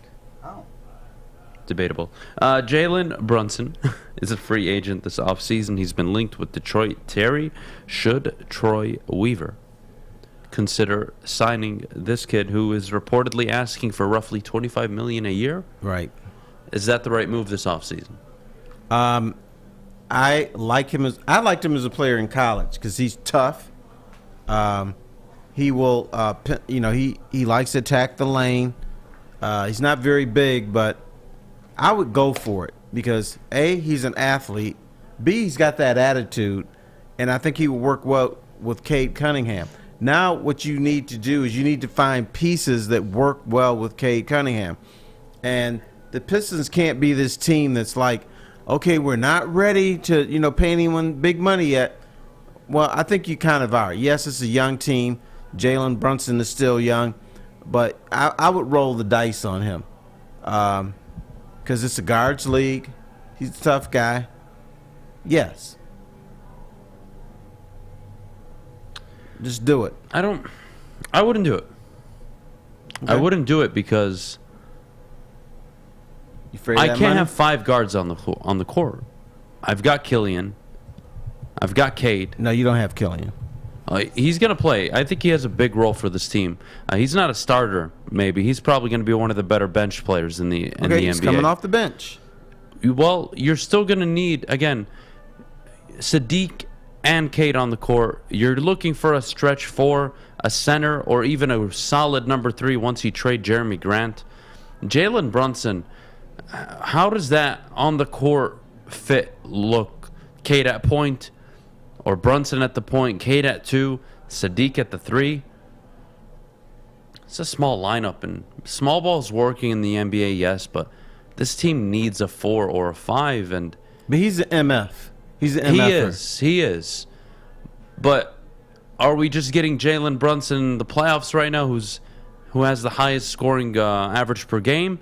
Debatable. Jalen Brunson is a free agent this offseason. He's been linked with Detroit. Terry, should Troy Weaver consider signing this kid who is reportedly asking for roughly $25 million a year? Right. Is that the right move this offseason? I liked him as a player in college because he's tough. He will, he likes to attack the lane. He's not very big, but I would go for it because A, he's an athlete. B, he's got that attitude, and I think he will work well with Cade Cunningham. Now, what you need to do is you need to find pieces that work well with Cade Cunningham, and the Pistons can't be this team that's like, okay, we're not ready to, pay anyone big money yet. Well, I think you kind of are. Yes, it's a young team. Jalen Brunson is still young, but I would roll the dice on him because it's a guards league. He's a tough guy. Yes. Just do it. I wouldn't do it. Okay. I wouldn't do it because you afraid of I that can't money? have 5 guards on the court. I've got Killian. I've got Cade. No, you don't have Killian. He's going to play. I think he has a big role for this team. He's not a starter, maybe. He's probably going to be one of the better bench players in the NBA. He's coming off the bench. Well, you're still going to need, again, Sadiq and Cade on the court. You're looking for a stretch 4, a center, or even a solid number 3 once you trade Jeremy Grant. Jalen Brunson, how does that on the court fit look? Cade at point, or Brunson at the point, Cade at 2, Sadiq at the 3. It's a small lineup, and small ball's working in the NBA, yes, but this team needs a 4 or a 5. But he's an MF. He's an MFer. He is. But are we just getting Jalen Brunson in the playoffs right now, who has the highest scoring average per game,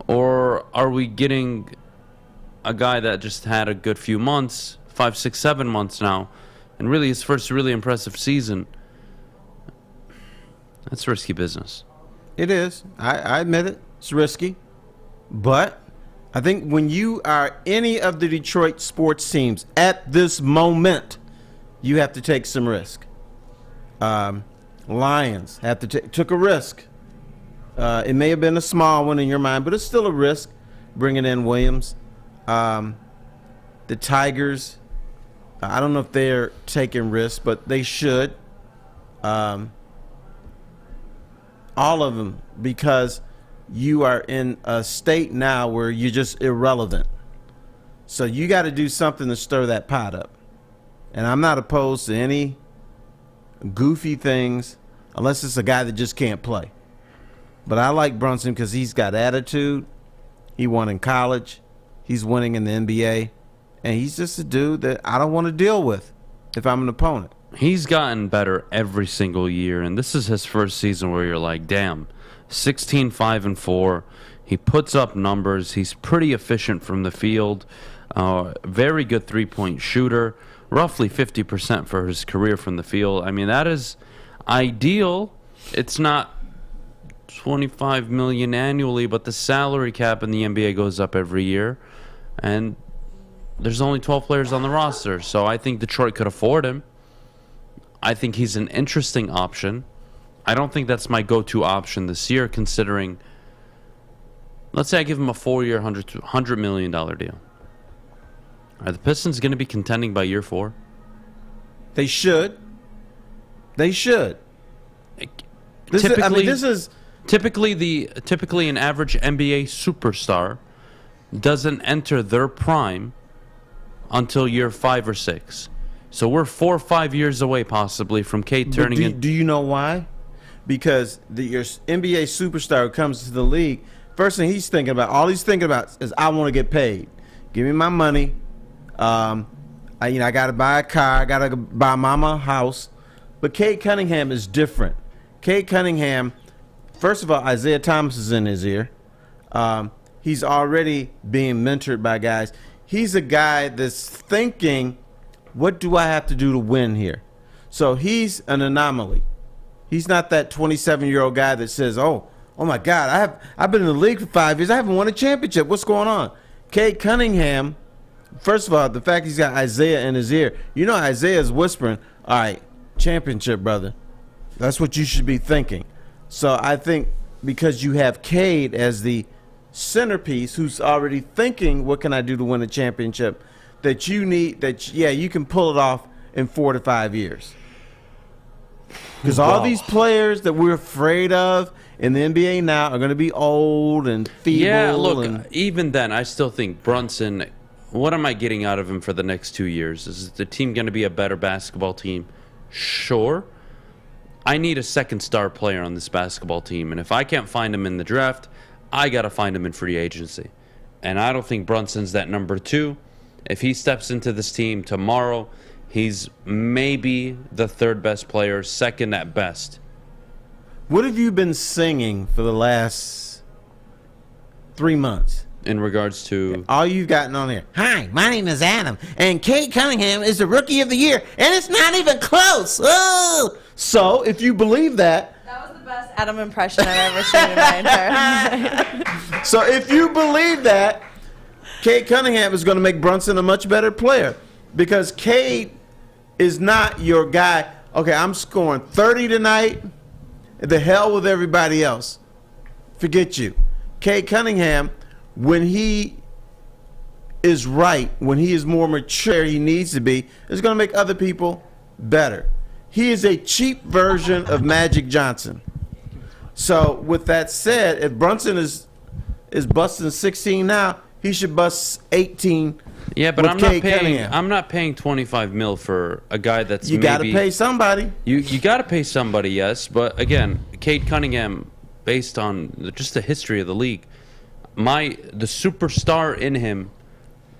or are we getting a guy that just had a good few months, 5, 6, 7 months now, and really his first really impressive season? That's risky business. It is. I admit it. It's risky. But I think when you are any of the Detroit sports teams at this moment, you have to take some risk. Lions have to took a risk. It may have been a small one in your mind, but it's still a risk bringing in Williams. The Tigers, I don't know if they're taking risks, but they should. All of them, because you are in a state now where you're just irrelevant. So you got to do something to stir that pot up. And I'm not opposed to any goofy things unless it's a guy that just can't play. But I like Brunson because he's got attitude. He won in college. He's winning in the NBA. And he's just a dude that I don't want to deal with if I'm an opponent. He's gotten better every single year, and this is his first season where you're like, damn, 16, 5, and 4. He puts up numbers. He's pretty efficient from the field. Very good three-point shooter. Roughly 50% for his career from the field. I mean, that is ideal. It's not $25 million annually, but the salary cap in the NBA goes up every year, and there's only 12 players on the roster, so I think Detroit could afford him. I think he's an interesting option. I don't think that's my go-to option this year, considering, let's say I give him a 4-year, $100 million deal. Are the Pistons going to be contending by year 4? They should. They should. Typically an average NBA superstar doesn't enter their prime until year 5 or 6. So we're 4 or 5 years away possibly from Cade turning in. Do you know why? Because your NBA superstar who comes to the league, first thing he's thinking about, all he's thinking about is, I want to get paid. Give me my money. I got to buy a car. I got to buy mama a house. But Cade Cunningham is different. Cade Cunningham, first of all, Isaiah Thomas is in his ear. He's already being mentored by guys. He's a guy that's thinking, what do I have to do to win here? So he's an anomaly. He's not that 27-year-old guy that says, oh my God, I've been in the league for 5 years. I haven't won a championship. What's going on? Cade Cunningham, first of all, the fact he's got Isaiah in his ear, Isaiah's whispering, all right, championship, brother. That's what you should be thinking. So I think because you have Cade as the centerpiece who's already thinking, what can I do to win a championship, that you can pull it off in 4 to 5 years. Because all these players that we're afraid of in the NBA now are going to be old and feeble. Yeah, look, even then, I still think Brunson, what am I getting out of him for the next 2 years? Is the team going to be a better basketball team? Sure. I need a second star player on this basketball team, and if I can't find him in the draft, I got to find him in free agency. And I don't think Brunson's that number 2. If he steps into this team tomorrow, he's maybe the third best player, second at best. What have you been singing for the last 3 months? In regards to? All you've gotten on here. Hi, my name is Adham, and Cade Cunningham is the Rookie of the Year, and it's not even close. Oh! So, if you believe that. That was the best Adham impression I've ever seen in my entire life. So, if you believe that, Cade Cunningham is going to make Brunson a much better player. Because Cade is not your guy. Okay, I'm scoring 30 tonight. The hell with everybody else. Forget you. Cade Cunningham, when he is right, when he is more mature, he needs to be, is going to make other people better. He is a cheap version of Magic Johnson. So with that said, if Brunson is busting 16 now, he should bust 18. Yeah, but I'm not paying $25 million for a guy that's you got to pay somebody. You got to pay somebody, yes. But again, Cade Cunningham, based on just the history of the league, the superstar in him,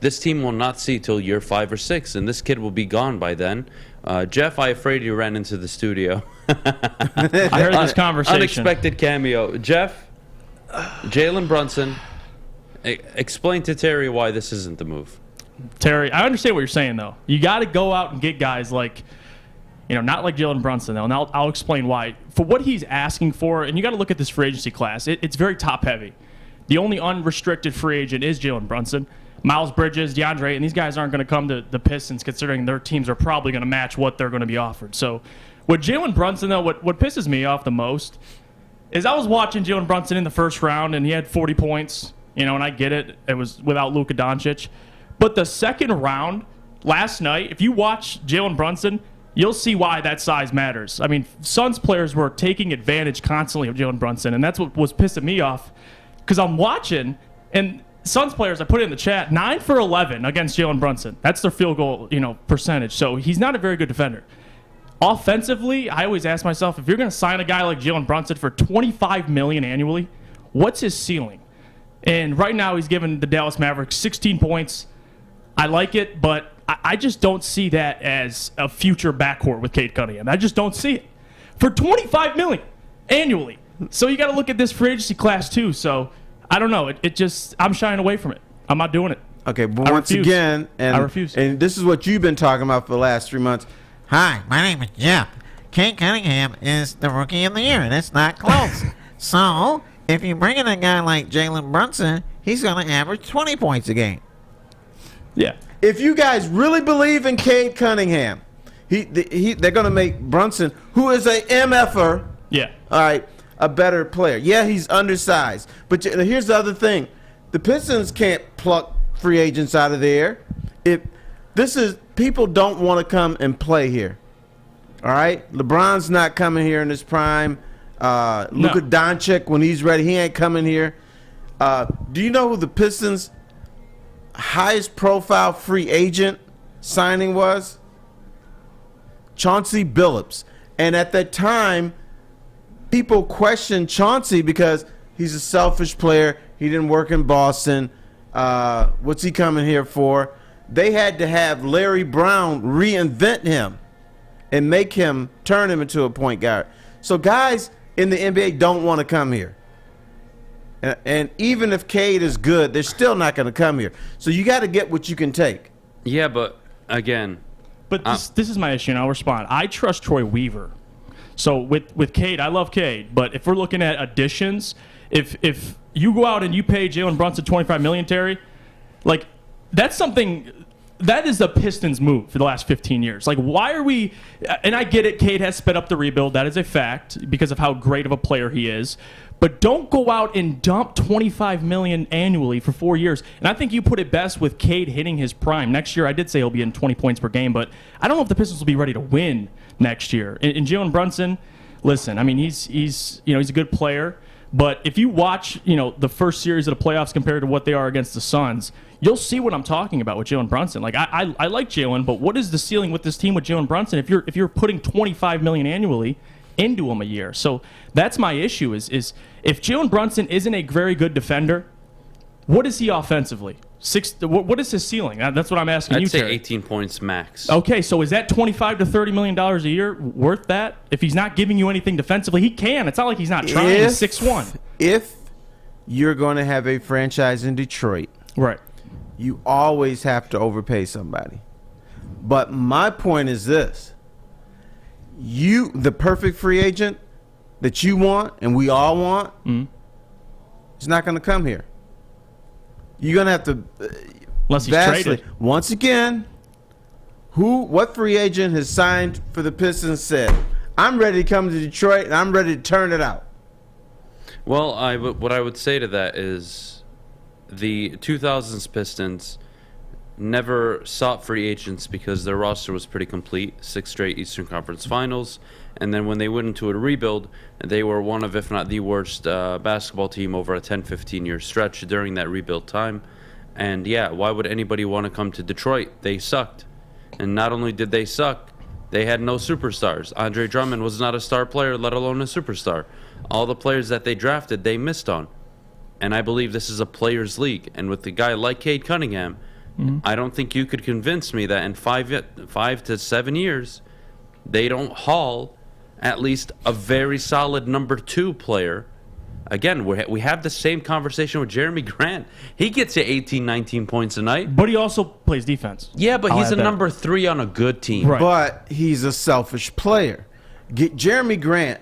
this team will not see till year 5 or 6, and this kid will be gone by then. Jeff, I'm afraid you ran into the studio. I heard this conversation. Unexpected cameo. Jeff, Jalen Brunson, explain to Terry why this isn't the move. Terry, I understand what you're saying, though. You got to go out and get guys like, not like Jalen Brunson, though, and I'll explain why. For what he's asking for, and you got to look at this free agency class, it's very top-heavy. The only unrestricted free agent is Jalen Brunson. Miles Bridges, DeAndre, and these guys aren't going to come to the Pistons considering their teams are probably going to match what they're going to be offered. So with Jalen Brunson, though, what pisses me off the most is I was watching Jalen Brunson in the first round, and he had 40 points, and I get it. It was without Luka Doncic. But the second round, last night, if you watch Jalen Brunson, you'll see why that size matters. I mean, Suns players were taking advantage constantly of Jalen Brunson, and that's what was pissing me off because I'm watching, and Suns players, I put it in the chat, 9 for 11 against Jalen Brunson. That's their field goal, percentage. So he's not a very good defender. Offensively, I always ask myself, if you're going to sign a guy like Jalen Brunson for $25 million annually, what's his ceiling? And right now he's given the Dallas Mavericks 16 points. I like it, but I just don't see that as a future backcourt with Cade Cunningham. I just don't see it. For $25 million annually. So you got to look at this free agency class too. So I don't know. It just, I'm shying away from it. I'm not doing it. Okay, but once again, I refuse. And this is what you've been talking about for the last 3 months. Hi, my name is Jeff. Cade Cunningham is the Rookie of the Year, and it's not close. So if you bring in a guy like Jalen Brunson, he's going to average 20 points a game. Yeah. If you guys really believe in Cade Cunningham, they're going to make Brunson, who is a MFer, all right, a better player. Yeah, he's undersized. But here's the other thing. The Pistons can't pluck free agents out of there. People don't want to come and play here. All right? LeBron's not coming here in his prime. Luka Doncic, when he's ready, he ain't coming here. Do you know who the Pistons' highest profile free agent signing was? Chauncey Billups. And at that time, people questioned Chauncey because he's a selfish player. He didn't work in Boston. What's he coming here for? They had to have Larry Brown reinvent him and make him, turn him into a point guard. So guys in the NBA don't want to come here. And even if Cade is good, they're still not going to come here. So you got to get what you can take. Yeah, but again. But this is my issue, and I'll respond. I trust Troy Weaver. So with Cade, I love Cade, but if we're looking at additions, if you go out and you pay Jalen Brunson $25 million, Terry, like that's something that is the Pistons move for the last 15 years. Like, why are we? And I get it, Cade has sped up the rebuild. That is a fact because of how great of a player he is. But don't go out and dump $25 million annually for 4 years. And I think you put it best with Cade hitting his prime next year. I did say he'll be in 20 points per game, but I don't know if the Pistons will be ready to win next year. And Jalen Brunson, listen, I mean he's a good player, but if you watch the first series of the playoffs compared to what they are against the Suns, you'll see what I'm talking about with Jalen Brunson. Like I like Jalen, but what is the ceiling with this team with Jalen Brunson if you're putting $25 million annually into him a year? So that's my issue is if Jalen Brunson isn't a very good defender, what is he offensively? What is his ceiling? That's what I'm asking you, I'd say Terry. 18 points max. Okay, so is that $25 to $30 million a year worth that? If he's not giving you anything defensively, he can. It's not like he's not trying. He's 6'1". If you're going to have a franchise in Detroit, right, you always have to overpay somebody. But my point is this. The perfect free agent that you want and we all want is not going to come here. You're going to have to unless he's traded. Once again, what free agent has signed for the Pistons said, I'm ready to come to Detroit and I'm ready to turn it out? Well, what I would say to that is the 2000s Pistons never sought free agents because their roster was pretty complete, 6 straight Eastern Conference Finals, and then when they went into a rebuild, they were one of, if not the worst basketball team over a 10-15 year stretch during that rebuild time. And yeah, why would anybody want to come to Detroit? They sucked. And not only did they suck, they had no superstars. Andre Drummond was not a star player, let alone a superstar. All the players that they drafted, they missed on. And I believe this is a players' league. And with a guy like Cade Cunningham, I don't think you could convince me that in 5 to 7 years, they don't haul at least a very solid number 2 player. Again, we have the same conversation with Jeremy Grant. He gets you 18, 19 points a night. But he also plays defense. Yeah, but he's a number 3 on a good team. Right. But he's a selfish player. Jeremy Grant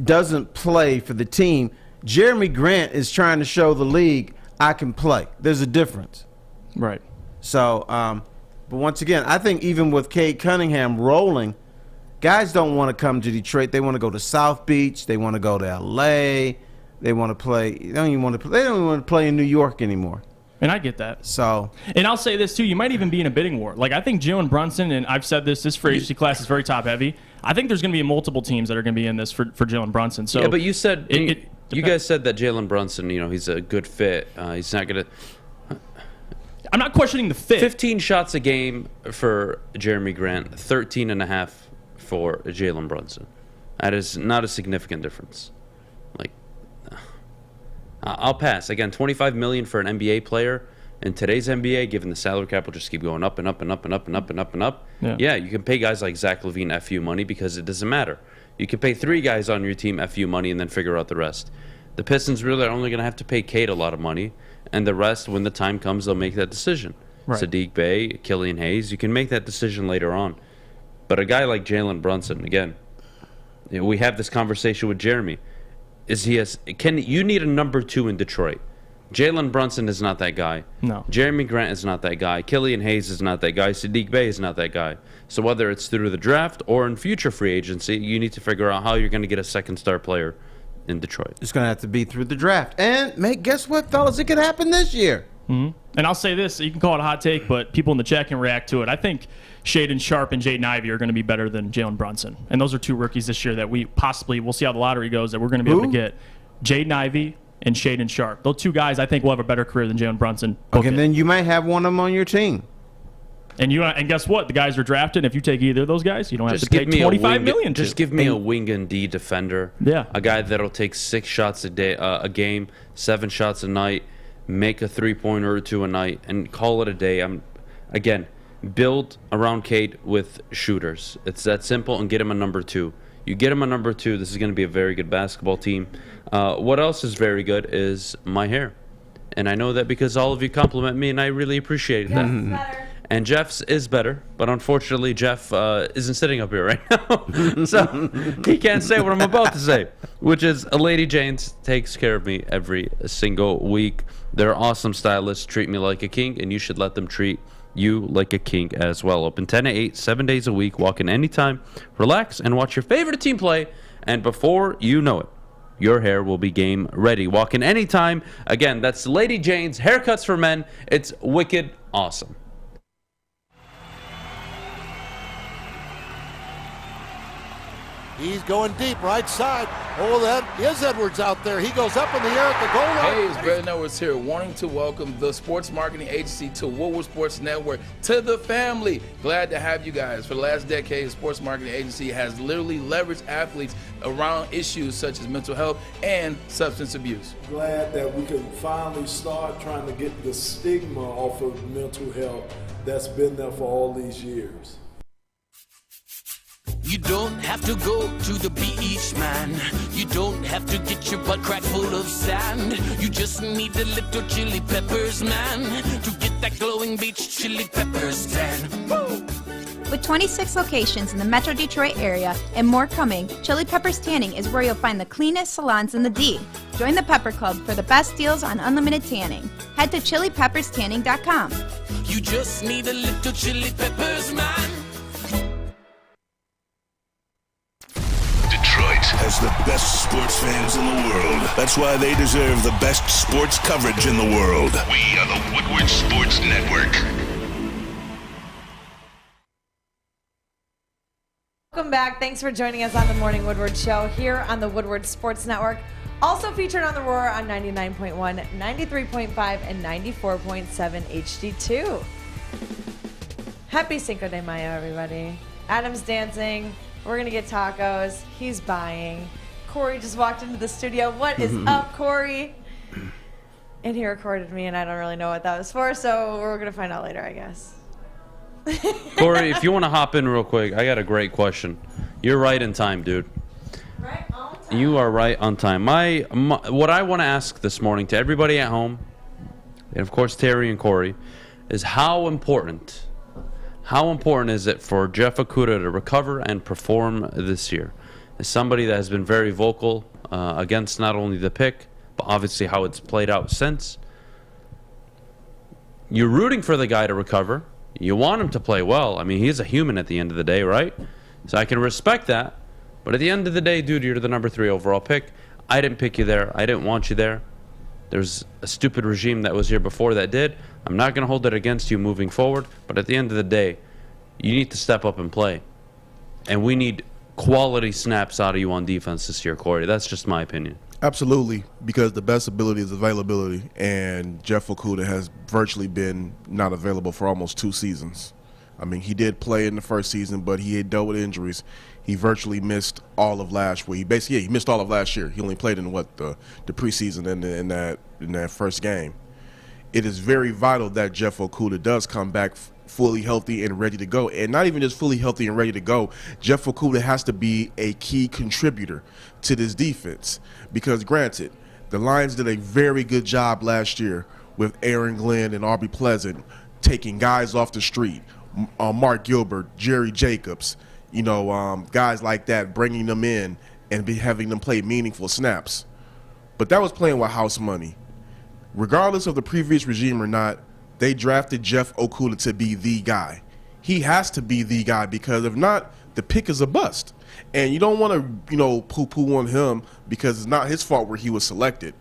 doesn't play for the team. Jeremy Grant is trying to show the league, I can play. There's a difference. Right. So, but once again, I think even with Cade Cunningham rolling, guys don't want to come to Detroit. They want to go to South Beach. They want to go to L.A. They want to play. They don't even want to play in New York anymore. And I get that. So, and I'll say this too: you might even be in a bidding war. Like I think Jalen Brunson, and I've said this free agency class is very top heavy. I think there's going to be multiple teams that are going to be in this for Jalen Brunson. So yeah, but you said you guys said that Jalen Brunson, he's a good fit. He's not going to. I'm not questioning the fit. 15 shots a game for Jeremy Grant, 13.5 for Jalen Brunson. That is not a significant difference. Like, I'll pass. Again, $25 million for an NBA player in today's NBA, given the salary cap will just keep going up and up and up and up and up and up and up. Yeah, you can pay guys like Zach LaVine FU money because it doesn't matter. You can pay 3 guys on your team FU money and then figure out the rest. The Pistons really are only going to have to pay Cade a lot of money, and the rest, when the time comes, they'll make that decision. Right. Sadiq Bey, Killian Hayes, you can make that decision later on. But a guy like Jalen Brunson, again, we have this conversation with Jeremy. You need a number 2 in Detroit. Jalen Brunson is not that guy. No. Jeremy Grant is not that guy. Killian Hayes is not that guy. Sadiq Bey is not that guy. So whether it's through the draft or in future free agency, you need to figure out how you're going to get a second star player in Detroit. It's going to have to be through the draft. And guess what, fellas? It could happen this year. Mm-hmm. And I'll say this, you can call it a hot take, but people in the chat can react to it. I think Shaedon Sharpe and Jaden Ivey are going to be better than Jalen Brunson. And those are 2 rookies this year that we'll see how the lottery goes, that we're going to be able to get. Jaden Ivey and Shaedon Sharpe. Those 2 guys I think will have a better career than Jalen Brunson. Okay, then you might have one of them on your team. And guess what? The guys are drafted. If you take either of those guys, you don't have to pay $25 million. Just give me a wing and D defender. Yeah. A guy that'll take 6 shots a game, 7 shots a night, make a 3-pointer or 2 a night, and call it a day. Again, build around Cade with shooters. It's that simple, and get him a number 2. You get him a number 2, this is going to be a very good basketball team. What else is very good is my hair. And I know that because all of you compliment me, and I really appreciate that. And Jeff's is better, but unfortunately Jeff isn't sitting up here right now. So he can't say what I'm about to say, which is Lady Jane's takes care of me every single week. They're awesome stylists, treat me like a king, and you should let them treat you like a king as well. Open 10 to 8, 7 days a week. Walk in anytime, relax, and watch your favorite team play. And before you know it, your hair will be game ready. Walk in anytime. Again, that's Lady Jane's Haircuts for Men. It's wicked awesome. He's going deep, right side. Oh, that is Edwards out there. He goes up in the air at the goal line. Hey, it's Brad Edwards here, wanting to welcome the sports marketing agency to Woodward Sports Network, to the family. Glad to have you guys. For the last decade, the sports marketing agency has literally leveraged athletes around issues such as mental health and substance abuse. Glad that we can finally start trying to get the stigma off of mental health that's been there for all these years. You don't have to go to the beach, man. You don't have to get your butt crack full of sand. You just need a little chili peppers, man, to get that glowing beach chili peppers tan. Woo! With 26 locations in the Metro Detroit area and more coming, Chili Peppers Tanning is where you'll find the cleanest salons in the D. Join the Pepper Club for the best deals on unlimited tanning. Head to chilipepperstanning.com. You just need a little chili peppers, man. Detroit has the best sports fans in the world. That's why they deserve the best sports coverage in the world. We are the Woodward Sports Network. Welcome back. Thanks for joining us on the Morning Woodward Show here on the Woodward Sports Network. Also featured on the Roar on 99.1, 93.5, and 94.7 HD2. Happy Cinco de Mayo, everybody. Adam's dancing. We're going to get tacos. He's buying. Corey just walked into the studio. What is up, Corey? And he recorded me, and I don't really know what that was for, so we're going to find out later, I guess. Corey, if you want to hop in real quick, I got a great question. You're right in time, dude. Right on time. You are right on time. What I want to ask this morning to everybody at home, and of course Terry and Corey, is how important is it for Jeff Okudah to recover and perform this year? As somebody that has been very vocal against not only the pick, but obviously how it's played out since. You're rooting for the guy to recover. You want him to play well. I mean, he's a human at the end of the day, right? So I can respect that. But at the end of the day, dude, you're the number 3 overall pick. I didn't pick you there. I didn't want you there. There's a stupid regime that was here before that did. I'm not going to hold it against you moving forward. But at the end of the day, you need to step up and play. And we need quality snaps out of you on defense this year, Corey. That's just my opinion. Absolutely, because the best ability is availability, and Jeff Okudah has virtually been not available for almost 2 seasons. I mean, he did play in the first season, but he had dealt with injuries. He virtually missed all of last year. He missed all of last year. He only played in the preseason in that first game. It is very vital that Jeff Okudah does come back fully healthy and ready to go. And not even just fully healthy and ready to go, Jeff Okudah has to be a key contributor to this defense. Because granted, the Lions did a very good job last year with Aaron Glenn and Aubrey Pleasant taking guys off the street, Mark Gilbert, Jerry Jacobs, guys like that, bringing them in and having them play meaningful snaps. But that was playing with house money. Regardless of the previous regime or not, they drafted Jeff Okudah to be the guy. He has to be the guy, because if not, the pick is a bust. And you don't want to, poo-poo on him, because it's not his fault where he was selected.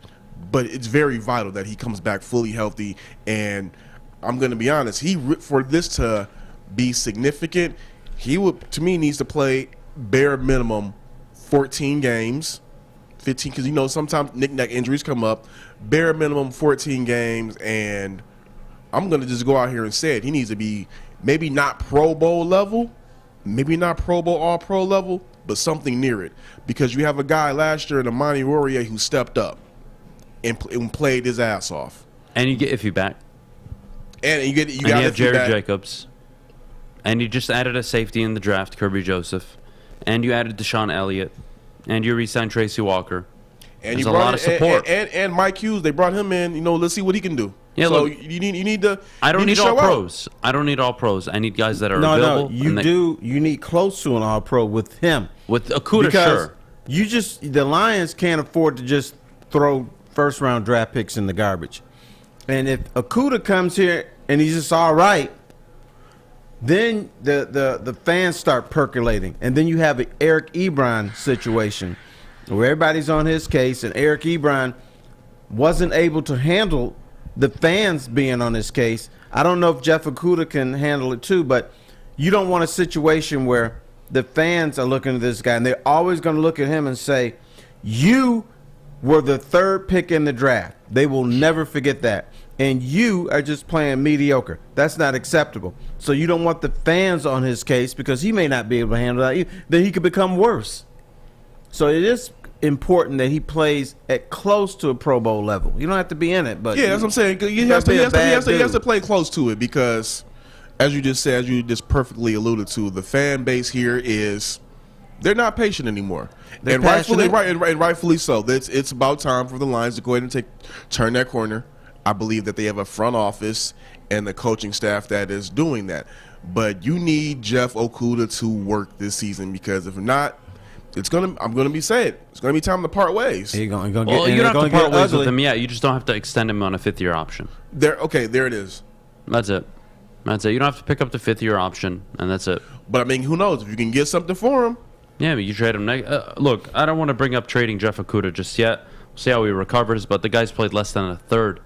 But it's very vital that he comes back fully healthy. And I'm going to be honest, for this to be significant, he would, to me, needs to play bare minimum 14 games, 15, because sometimes knick-knack injuries come up. Bare minimum 14 games, and I'm going to just go out here and say it. He needs to be maybe not Pro Bowl level, maybe not Pro Bowl All-Pro level, but something near it. Because you have a guy last year in Amani Rourier who stepped up and played his ass off. And you get Iffy back. And you have Jared Jacobs. And you just added a safety in the draft, Kirby Joseph. And you added Deshaun Elliott. And you re-signed Tracy Walker. And there's you a lot of support. And Mike Hughes, they brought him in. Let's see what he can do. Yeah, so look, you need to. I don't need all pros. I don't need all pros. I need guys that are available. No, you need close to an all pro with him. With Okudah, because sure. The Lions can't afford to just throw first round draft picks in the garbage. And if Okudah comes here and he's just all right, then the fans start percolating, and then you have an Eric Ebron situation where everybody's on his case, and Eric Ebron wasn't able to handle the fans being on his case. I don't know if Jeff Okudah can handle it too, but you don't want a situation where the fans are looking at this guy, and they're always going to look at him and say, you were the third pick in the draft. They will never forget that. And you are just playing mediocre. That's not acceptable. So you don't want the fans on his case because he may not be able to handle that. Then he could become worse. So it is important that he plays at close to a Pro Bowl level. You don't have to be in it, but yeah, that's what I'm saying. He has to play close to it because, as you just said, as you just perfectly alluded to, the fan base here they're not patient anymore, and rightfully so. It's about time for the Lions to go ahead and turn that corner. I believe that they have a front office and the coaching staff that is doing that. But you need Jeff Okudah to work this season because if not, I'm gonna be sad. It's gonna be time to part ways. You don't have to part ways with him yet. You just don't have to extend him on a 5th-year option. There it is. That's it. You don't have to pick up the 5th-year option, and that's it. But I mean, who knows if you can get something for him? Yeah, but you trade him. Look, I don't want to bring up trading Jeff Okudah just yet. We'll see how he recovers. But the guy's played less than a third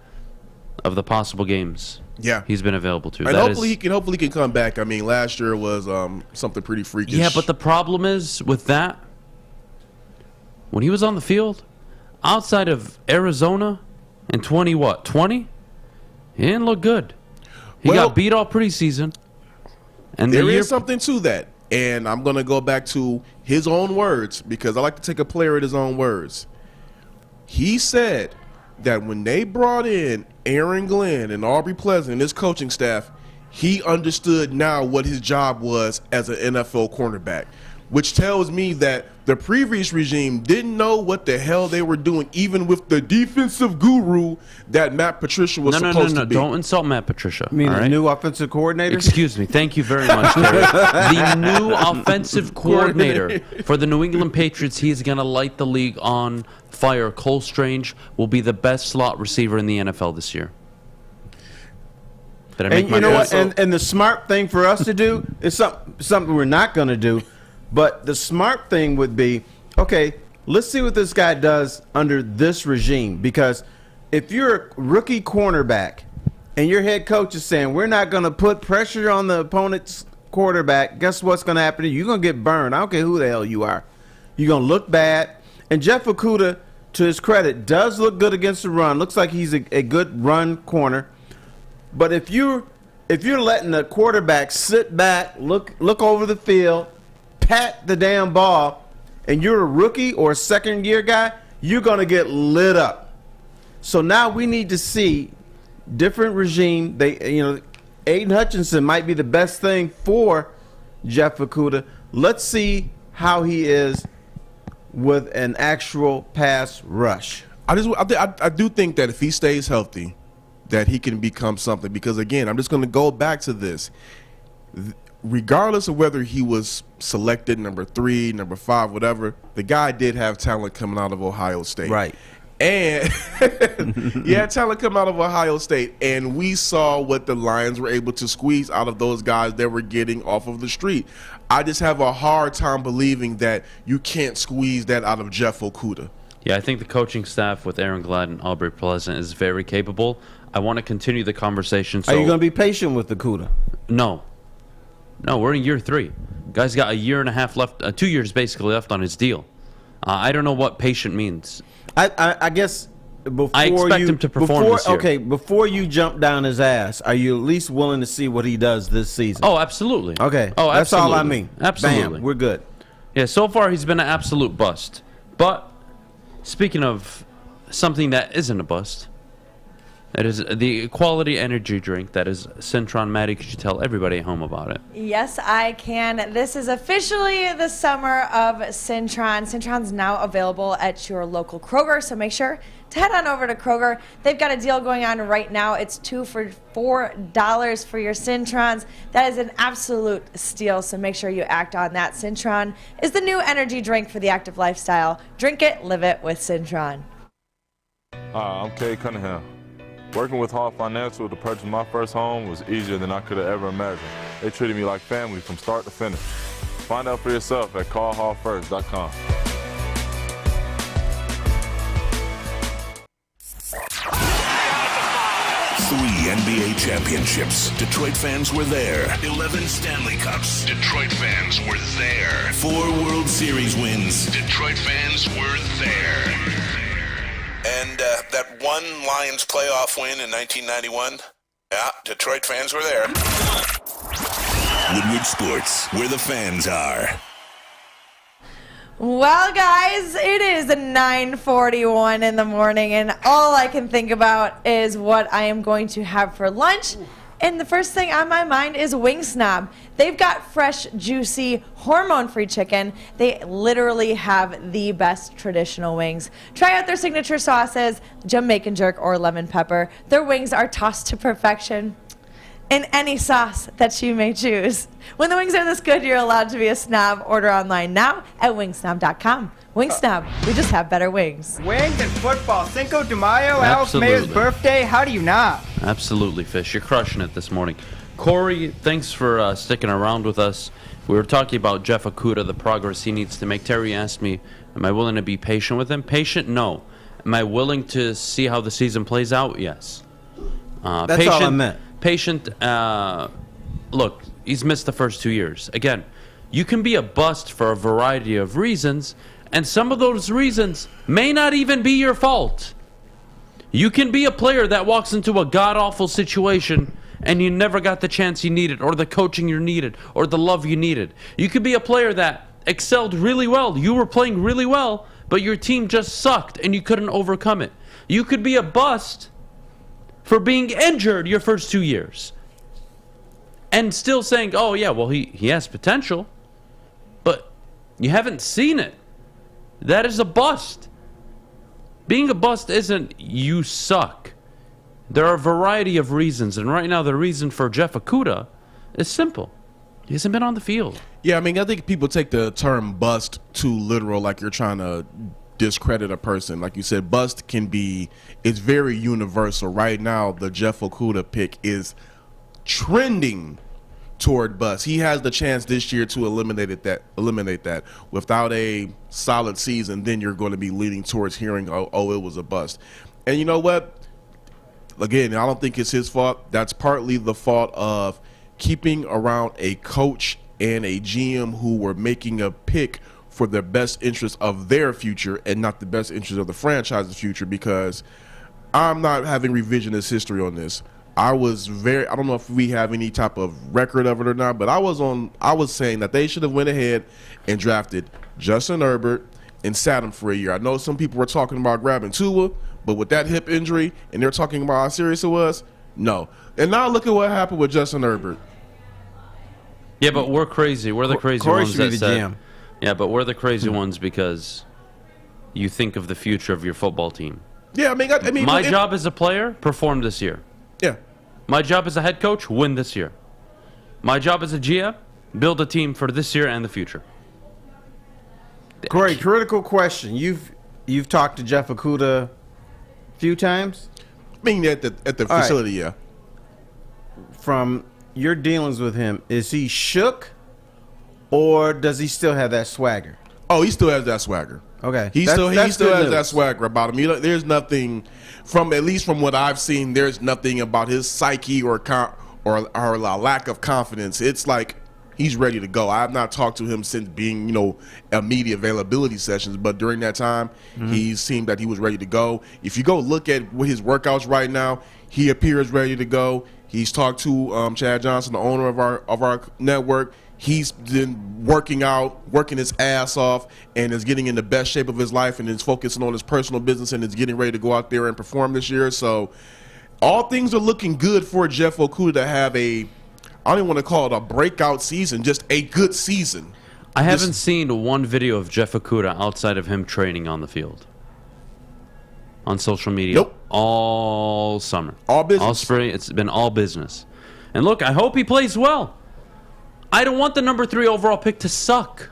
of the possible games. Yeah, he's been available to. And hopefully he can come back. I mean, last year was something pretty freakish. Yeah, but the problem is with that, when he was on the field, outside of Arizona in 20, he didn't look good. He got beat all preseason. And there is something to that. And I'm going to go back to his own words because I like to take a player at his own words. He said that when they brought in Aaron Glenn and Aubrey Pleasant and his coaching staff, he understood now what his job was as an NFL cornerback, which tells me that the previous regime didn't know what the hell they were doing, even with the defensive guru that Matt Patricia was supposed to be. Don't insult Matt Patricia. You mean the new offensive coordinator? Excuse me. Thank you very much, Terry. The new offensive coordinator for the New England Patriots. He's going to light the league on fire. Cole Strange will be the best slot receiver in the NFL this year. Did I make my point? And the smart thing for us to do is something we're not going to do. But the smart thing would be, okay, let's see what this guy does under this regime. Because if you're a rookie cornerback and your head coach is saying, we're not going to put pressure on the opponent's quarterback, guess what's going to happen to you? You're going to get burned. I don't care who the hell you are. You're going to look bad. And Jeff Okudah, to his credit, does look good against the run. Looks like he's a good run corner. But if you're letting the quarterback sit back, look over the field, pat the damn ball, and you're a rookie or a second-year guy, you're going to get lit up. So now we need to see different regime. Aiden Hutchinson might be the best thing for Jeff Okudah. Let's see how he is with an actual pass rush. I do think that if he stays healthy, that he can become something. Because again, I'm just going to go back to this. Regardless of whether he was selected number 3, number 5, whatever, the guy did have talent coming out of Ohio State. Right. And he had talent coming out of Ohio State, and we saw what the Lions were able to squeeze out of those guys that were getting off of the street. I just have a hard time believing that you can't squeeze that out of Jeff Okudah. Yeah, I think the coaching staff with Aaron Glenn and Aubrey Pleasant is very capable. I want to continue the conversation. Are you going to be patient with Okudah? No, we're in year 3. Guy's got a year and a half left, 2 years basically left on his deal. I don't know what patient means. I guess I expect him to perform this year. Okay, before you jump down his ass, are you at least willing to see what he does this season? Oh, absolutely. Okay. Oh, that's absolutely. all I mean. Absolutely. Bam, we're good. Yeah, so far he's been an absolute bust. But speaking of something that isn't a bust, that is the quality energy drink that is Centron. Maddie, could you tell everybody at home about it? Yes, I can. This is officially the summer of Centron. Centron's now available at your local Kroger, so make sure to head on over to Kroger. They've got a deal going on right now. It's 2 for $4 for your Centrons. That is an absolute steal, so make sure you act on that. Centron is the new energy drink for the active lifestyle. Drink it, live it with Centron. Hi, I'm Kay Cunningham. Working with Hall Financial to purchase my first home was easier than I could have ever imagined. They treated me like family from start to finish. Find out for yourself at callhallfirst.com. Three NBA championships. Detroit fans were there. 11 Stanley Cups. Detroit fans were there. 4 World Series wins. Detroit fans were there. And that one Lions playoff win in 1991, yeah, Detroit fans were there. Woodward Sports, where the fans are. Well, guys, it is 9:41 in the morning, and all I can think about is what I am going to have for lunch. And the first thing on my mind is Wing Snob. They've got fresh, juicy, hormone-free chicken. They literally have the best traditional wings. Try out their signature sauces, Jamaican jerk or lemon pepper. Their wings are tossed to perfection in any sauce that you may choose. When the wings are this good, you're allowed to be a snob. Order online now at wingsnob.com. Wingsnob, we just have better wings. Wings and football. Cinco de Mayo, Alex Mayo's birthday. How do you not? Absolutely, Fish. You're crushing it this morning. Corey, thanks for sticking around with us. We were talking about Jeff Okudah, the progress he needs to make. Terry asked me, am I willing to be patient with him? Patient? No. Am I willing to see how the season plays out? Yes. That's patient, all I meant. Patient, look, he's missed the first 2 years. Again, you can be a bust for a variety of reasons, and some of those reasons may not even be your fault. You can be a player that walks into a god-awful situation and you never got the chance you needed, or the coaching you needed, or the love you needed. You could be a player that excelled really well. You were playing really well, but your team just sucked and you couldn't overcome it. You could be a bust for being injured your first 2 years and still saying, oh yeah, well he has potential, but you haven't seen it. That is a bust. Being a bust isn't you suck. There are a variety of reasons, and right now the reason for Jeff Okudah is simple. He hasn't been on the field. Yeah, I mean, I think people take the term bust too literal, like you're trying to discredit a person. Like you said, bust can be, it's very universal. Right now, the Jeff Okudah pick is trending toward bust. He has the chance this year to eliminate that. Without a solid season, then you're going to be leaning towards hearing, oh, it was a bust. And you know what? Again, I don't think it's his fault. That's partly the fault of keeping around a coach and a GM who were making a pick for the best interest of their future and not the best interest of the franchise's future, because I'm not having revisionist history on this. I don't know if we have any type of record of it or not, but I was saying that they should have went ahead and drafted Justin Herbert and sat him for a year. I know some people were talking about grabbing Tua, but with that hip injury, and they're talking about how serious it was, no. And now look at what happened with Justin Herbert. Yeah, but we're crazy. We're the crazy ones that said. GM. Yeah, but we're the crazy ones because you think of the future of your football team. Yeah, I mean, my job as a player, perform this year. Yeah. My job as a head coach, win this year. My job as a GM, build a team for this year and the future. Corey, critical question. You've talked to Jeff Okudah a few times? I mean, at the facility, yeah. From your dealings with him, is he shook, or does he still have that swagger? Oh, he still has that swagger. Okay, he still has that swagger about him. There's nothing, at least from what I've seen, there's nothing about his psyche or a lack of confidence. It's like He's ready to go. I have not talked to him since being, a media availability sessions, but during that time, he seemed that he was ready to go. If you go look at his workouts right now, he appears ready to go. He's talked to Chad Johnson, the owner of our network. He's been working his ass off, and is getting in the best shape of his life, and is focusing on his personal business, and is getting ready to go out there and perform this year. So all things are looking good for Jeff Okudah to have I don't even want to call it a breakout season, just a good season. I haven't seen one video of Jeff Okudah outside of him training on the field. On social media. Nope. All summer. All business. All spring. It's been all business. And look, I hope he plays well. I don't want the number 3 overall pick to suck.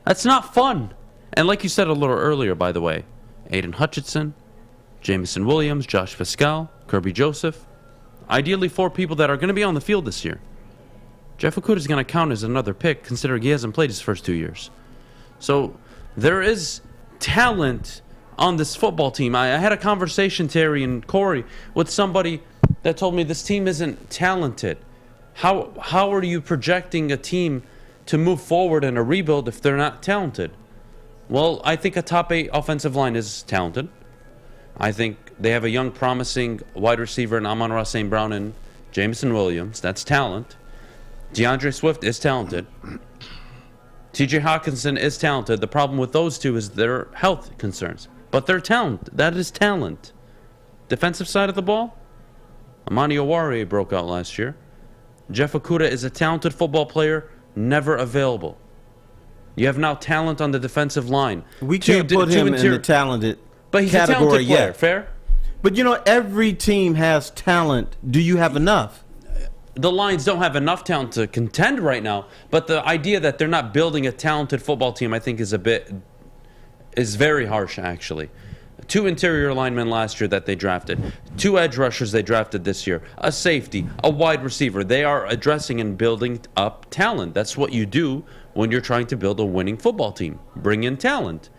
That's not fun. And like you said a little earlier, by the way, Aiden Hutchinson, Jameson Williams, Josh Pascal, Kirby Joseph. Ideally 4 people that are going to be on the field this year. Jeff Okudah is going to count as another pick, considering he hasn't played his first 2 years. So there is talent on this football team. I had a conversation, Terry and Corey, with somebody that told me this team isn't talented. How are you projecting a team to move forward in a rebuild if they're not talented? Well, I think a top 8 offensive line is talented. I think they have a young, promising wide receiver in Amon-Ra St. Brown and Jameson Williams. That's talent. DeAndre Swift is talented. TJ Hawkinson is talented. The problem with those two is their health concerns. But they're talented. That is talent. Defensive side of the ball, Amani Oruwariye broke out last year. Jeff Okudah is a talented football player, never available. You have now talent on the defensive line. We can't put him in the talented but he's category a talented player, yet. Fair? But every team has talent. Do you have enough? The Lions don't have enough talent to contend right now, but the idea that they're not building a talented football team, I think, is very harsh, actually. 2 interior linemen last year that they drafted, 2 edge rushers they drafted this year, a safety, a wide receiver. They are addressing and building up talent. That's what you do when you're trying to build a winning football team. Bring in talent.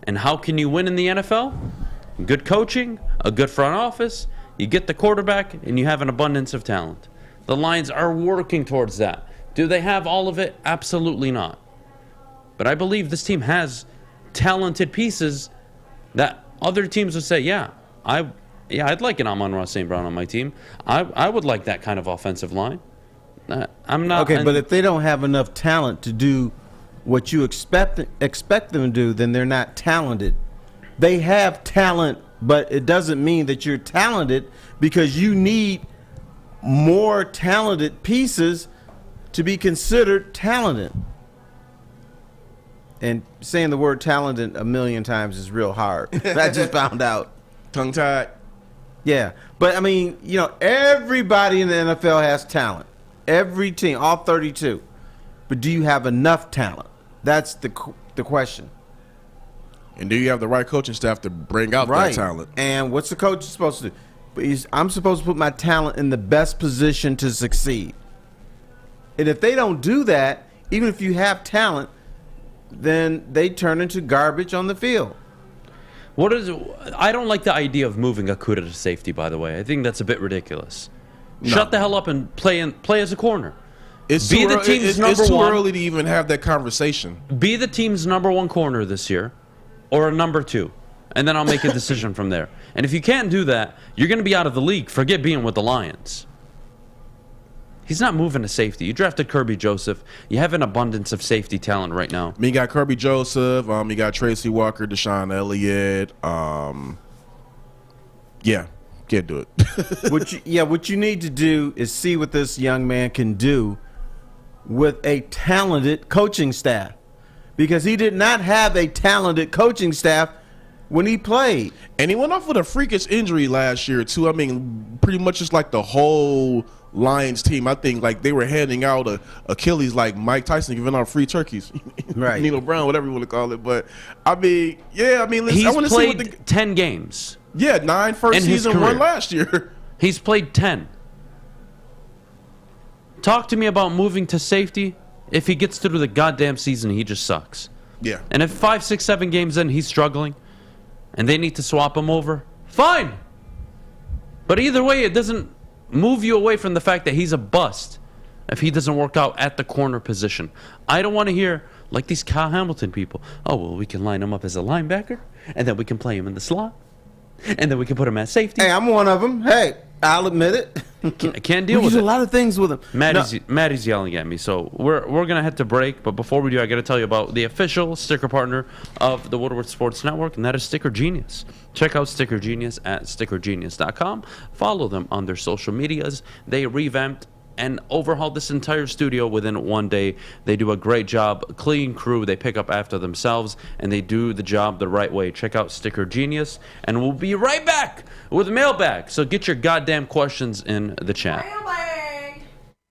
And how can you win in the NFL? Good coaching, a good front office, you get the quarterback, and you have an abundance of talent. The Lions are working towards that. Do they have all of it? Absolutely not. But I believe this team has talented pieces that other teams would say, I'd like an Amon-Ra St. Brown on my team. I would like that kind of offensive line. I'm not okay, but if they don't have enough talent to do what you expect them to do, then they're not talented. They have talent, but it doesn't mean that you're talented, because you need more talented pieces to be considered talented. And saying the word talented a million times is real hard. I just found out. Tongue-tied. Yeah. But, everybody in the NFL has talent. Every team, all 32. But do you have enough talent? That's the question. And do you have the right coaching staff to bring out that talent? And what's the coach supposed to do? I'm supposed to put my talent in the best position to succeed. And if they don't do that, even if you have talent, then they turn into garbage on the field. I don't like the idea of moving Okudah to safety, by the way. I think that's a bit ridiculous. No. Shut the hell up and play as a corner. It's too early to even have that conversation. Be the team's number 1 corner this year, or a number 2, and then I'll make a decision from there. And if you can't do that, you're going to be out of the league. Forget being with the Lions. He's not moving to safety. You drafted Kirby Joseph. You have an abundance of safety talent right now. You got Kirby Joseph. You got Tracy Walker, Deshaun Elliott. Can't do it. What you need to do is see what this young man can do with a talented coaching staff, because he did not have a talented coaching staff when he played. And he went off with a freakish injury last year, too. Pretty much just like the whole Lions team. I think like they were handing out Achilles like Mike Tyson giving out free turkeys. Right. Nino Brown, whatever you want to call it. But, listen, he's I want to played 10 games. Yeah, 9 first season, 1 last year. He's played 10. Talk to me about moving to safety. If he gets through the goddamn season, he just sucks. Yeah. And if 5, 6, 7 games in, he's struggling, and they need to swap him over, fine. But either way, it doesn't move you away from the fact that he's a bust. if he doesn't work out at the corner position. I don't want to hear, like these Kyle Hamilton people, oh, well, we can line him up as a linebacker, and then we can play him in the slot, and then we can put him at safety. Hey, I'm one of them. Hey, I'll admit it. I can't deal with it. it. A lot of things with him. Maddie's yelling at me, so we're gonna head to break. But before we do, I gotta tell you about the official sticker partner of the Woodward Sports Network, and that is Sticker Genius. Check out Sticker Genius at stickergenius.com. Follow them on their social medias. They revamped and overhauled this entire studio within one day. They do a great job. Clean crew. They pick up after themselves, and they do the job the right way. Check out Sticker Genius, and we'll be right back with mailbag. So get your goddamn questions in the chat.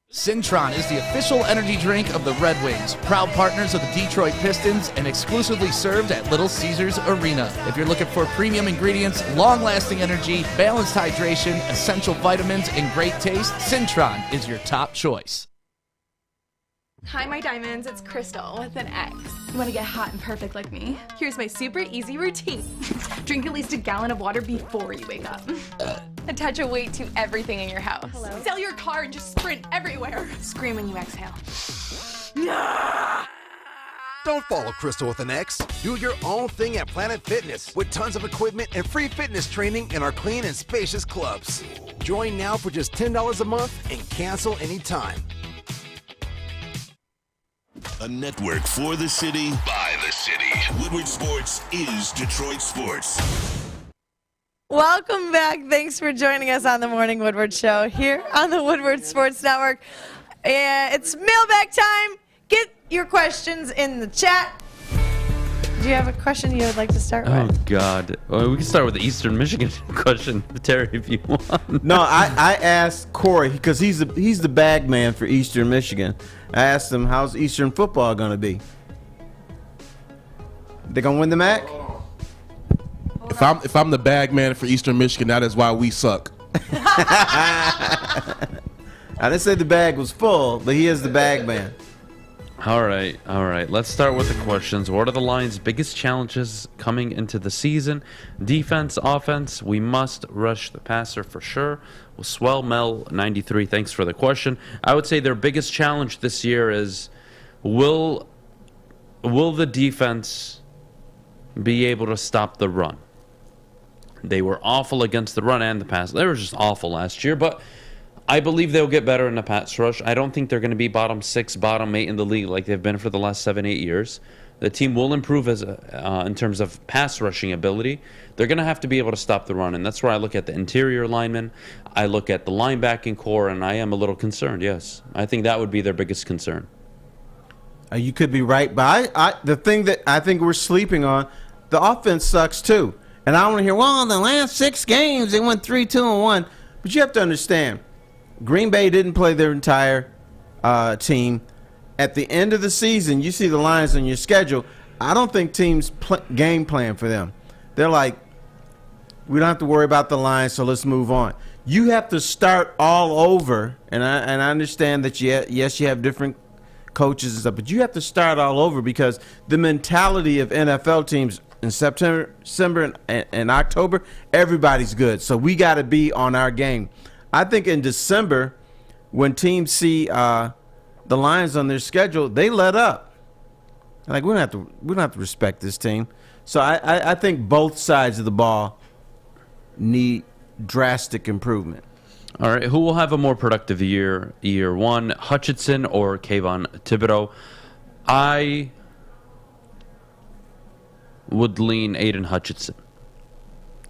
Cintron is the official energy drink of the Red Wings, proud partners of the Detroit Pistons, and exclusively served at Little Caesars Arena. If you're looking for premium ingredients, long-lasting energy, balanced hydration, essential vitamins, and great taste, Cintron is your top choice. Hi, my diamonds. It's Crystal with an X. You want to get hot and perfect like me? Here's my super easy routine. Drink at least a gallon of water before you wake up. Attach a weight to everything in your house. Hello? Sell your car and just sprint everywhere. Scream when you exhale. Don't follow Crystal with an X. Do your own thing at Planet Fitness with tons of equipment and free fitness training in our clean and spacious clubs. Join now for just $10 a month and cancel anytime. A network for the city, by the city. Woodward Sports is Detroit Sports. Welcome back. Thanks for joining us on the Morning Woodward Show here on the Woodward Sports Network. It's mailbag time. Get your questions in the chat. Do you have a question you would like to start with? Oh, God. Well, we can start with the Eastern Michigan question, Terry, if you want. No, I asked Corey, because he's the bag man for Eastern Michigan. I asked him, how's Eastern football going to be? They going to win the MAC? If I'm the bag man for Eastern Michigan, that is why we suck. I didn't say the bag was full, but he is the bag man. All right. Let's start with the questions. What are the Lions' biggest challenges coming into the season? Defense, offense, we must rush the passer for sure. Well, Swell Mel 93, thanks for the question. I would say their biggest challenge this year is will the defense be able to stop the run? They were awful against the run and the pass. They were just awful last year, but I believe they'll get better in the pass rush. I don't think they're going to be bottom 6, bottom 8 in the league like they've been for the last 7-8 years. The team will improve in terms of pass rushing ability. They're going to have to be able to stop the run, and that's where I look at the interior linemen. I look at the linebacking core, and I am a little concerned, yes. I think that would be their biggest concern. You could be right, but the thing that I think we're sleeping on, the offense sucks too. And I want to hear, well, in the last 6 games, they went 3-2-1. But you have to understand, Green Bay didn't play their entire team. At the end of the season, you see the Lions on your schedule. I don't think teams game plan for them. They're like, we don't have to worry about the Lions, so let's move on. You have to start all over, and I understand that, yes, you have different coaches and stuff, but you have to start all over because the mentality of NFL teams in September, December, and October, everybody's good. So we got to be on our game. I think in December, when teams see the Lions on their schedule, they let up. Like, we don't have to respect this team. So I think both sides of the ball need drastic improvement. All right, who will have a more productive year one, Hutchinson or Kayvon Thibodeau? I would lean Aiden Hutchinson.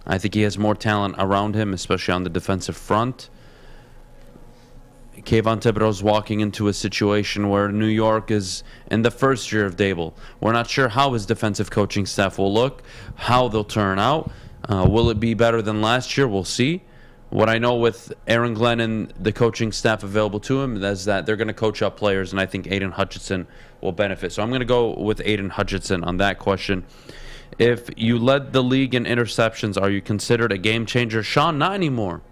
I think he has more talent around him, especially on the defensive front. Kayvon Thibodeau's walking into a situation where New York is in the first year of Dable. We're not sure how his defensive coaching staff will look, how they'll turn out. Will it be better than last year? We'll see. What I know with Aaron Glenn and the coaching staff available to him is that they're going to coach up players, and I think Aiden Hutchinson will benefit. So I'm going to go with Aiden Hutchinson on that question. If you led the league in interceptions, are you considered a game changer? Sean, not anymore.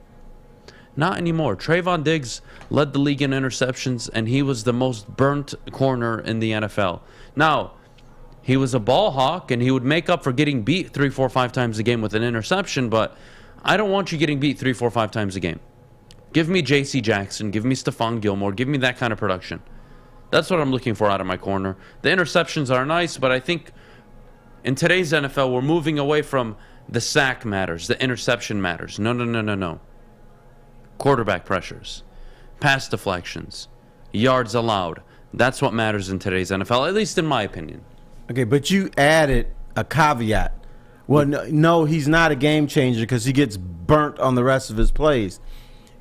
Not anymore. Trayvon Diggs led the league in interceptions, and he was the most burnt corner in the NFL. Now, he was a ball hawk, and he would make up for getting beat 3, 4, 5 times a game with an interception, but I don't want you getting beat 3, 4, 5 times a game. Give me J.C. Jackson. Give me Stephon Gilmore. Give me that kind of production. That's what I'm looking for out of my corner. The interceptions are nice, but I think in today's NFL, we're moving away from the sack matters, the interception matters. No. Quarterback pressures, pass deflections, yards allowed. That's what matters in today's NFL, at least in my opinion. Okay, but you added a caveat. Well, no, he's not a game changer because he gets burnt on the rest of his plays.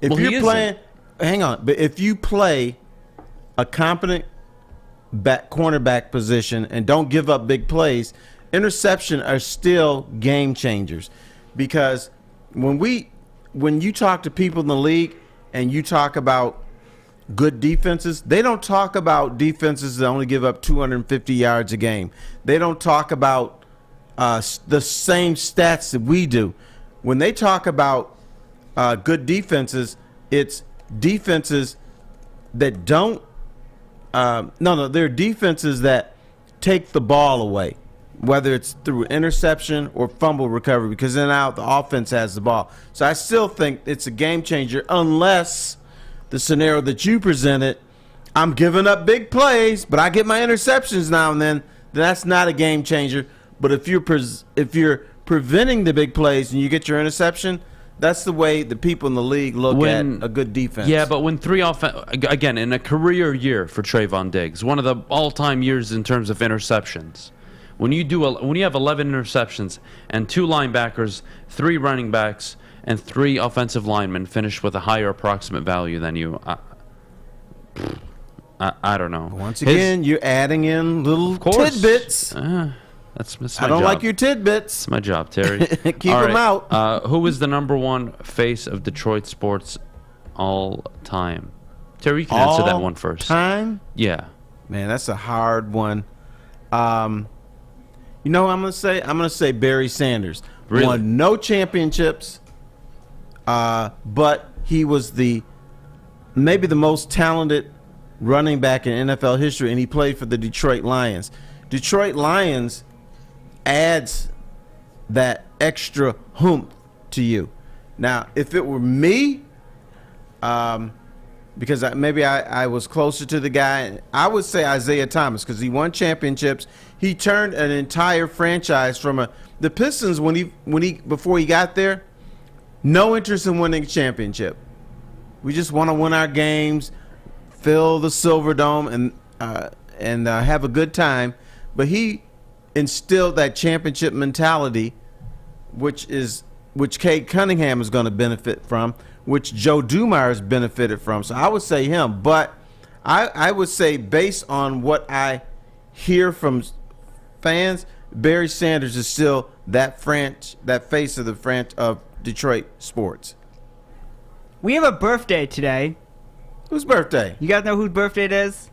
If Well, he you're playing, isn't. hang on, but if you play a competent cornerback position and don't give up big plays, interception are still game changers. Because when you talk to people in the league and you talk about good defenses, they don't talk about defenses that only give up 250 yards a game. They don't talk about the same stats that we do. When they talk about good defenses, it's defenses that don't they're defenses that take the ball away, whether it's through interception or fumble recovery, because then now the offense has the ball. So I still think it's a game changer unless the scenario that you presented, I'm giving up big plays, but I get my interceptions now and then that's not a game changer. But if you're preventing the big plays and you get your interception, that's the way the people in the league look at a good defense. Yeah, but when again, in a career year for Trayvon Diggs, one of the all-time years in terms of interceptions, when you have 11 interceptions and 2 linebackers, 3 running backs, and 3 offensive linemen finish with a higher approximate value than you, I don't know. Once again, you're adding in little tidbits. That's my I don't job. like your tidbits. It's my job, Terry. Keep them out. Who is the number 1 face of Detroit sports all time? Terry, you can answer that one first. Time? Yeah. Man, that's a hard one. You know what I'm gonna say? I'm gonna say Barry Sanders. Really? Won no championships, but he was maybe the most talented running back in NFL history, and he played for the Detroit Lions. Detroit Lions adds that extra oomph to you. Now, if it were me, because I was closer to the guy, I would say Isaiah Thomas, because he won championships. He turned an entire franchise from the Pistons before he got there, no interest in winning a championship. We just want to win our games, fill the Silver Dome, and have a good time. But he instilled that championship mentality, which Cade Cunningham is going to benefit from, which Joe Dumars has benefited from. So I would say him. But I would say, based on what I hear from fans, Barry Sanders is still that face of Detroit sports. We have a birthday today. Whose birthday? You guys know whose birthday it is?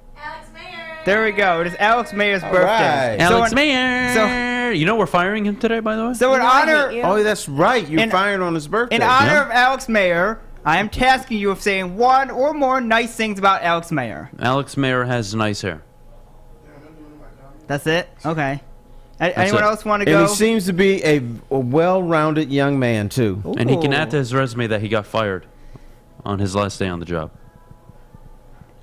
There we go. It is Alex Mayer's birthday. Right. Alex Mayer. You know we're firing him today, by the way? So in honor... Oh, that's right. You're firing on his birthday. In honor of Alex Mayer, I am tasking you of saying one or more nice things about Alex Mayer. Alex Mayer has nice hair. That's it? Okay. Anyone else want to go? And he seems to be a well-rounded young man, too. And he can add to his resume that he got fired on his last day on the job.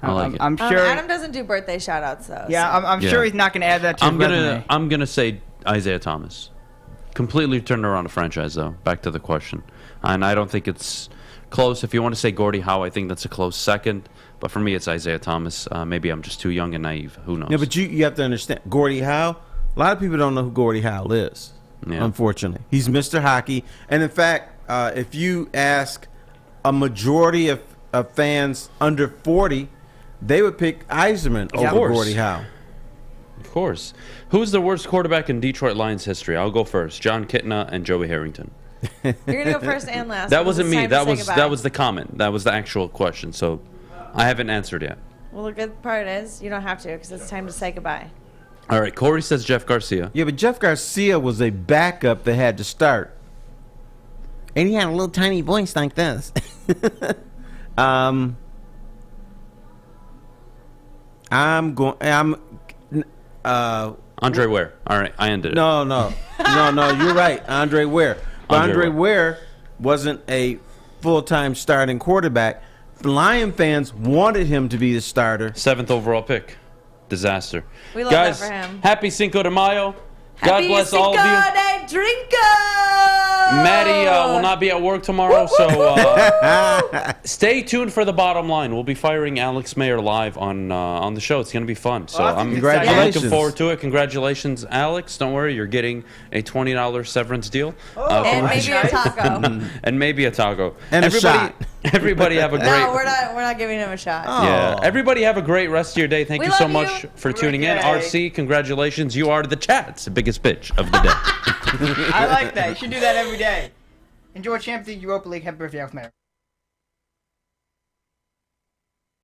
I like it. I'm sure Adam doesn't do birthday shout-outs, though. Yeah, I'm sure he's not going to add that to his resume. I'm gonna say Isaiah Thomas. Completely turned around a franchise, though. Back to the question. And I don't think it's close. If you want to say Gordie Howe, I think that's a close second. But for me, it's Isaiah Thomas. Maybe I'm just too young and naive. Who knows? Yeah, but you have to understand, Gordie Howe, a lot of people don't know who Gordie Howe is, unfortunately. He's Mr. Hockey. And, in fact, if you ask a majority of fans under 40, they would pick Yzerman over Gordie Howe. Of course. Who's the worst quarterback in Detroit Lions history? I'll go first. John Kitna and Joey Harrington. You're going to go first and last. That wasn't me. That was the comment. That was the actual question. So I haven't answered yet. Well, the good part is you don't have to because it's time to say goodbye. All right. Corey says Jeff Garcia. Yeah, but Jeff Garcia was a backup that had to start. And he had a little tiny voice like this. Andre Ware. All right, I ended it. No, you're right. Andre Ware. But Andre Ware wasn't a full-time starting quarterback. Lion fans wanted him to be the starter. 7th overall pick. Disaster. We love Guys, that for him. happy Cinco de Mayo. God bless all of you. Happy Cinco de Drinko! Maddie will not be at work tomorrow, so stay tuned for the bottom line. We'll be firing Alex Mayer live on the show. It's going to be fun. So I'm looking forward to it. Congratulations, Alex. Don't worry, you're getting a $20 severance deal. And maybe a taco. And maybe a taco. And a shot. Everybody have a great. No, we're not giving him a shot. Yeah. Everybody have a great rest of your day. Thank We you so love much you. for tuning in. RC, congratulations. You are the chat's biggest bitch of the day. I like that. You should do that every day. Enjoy Champions League, Europa League. Happy birthday, Alex Mayer.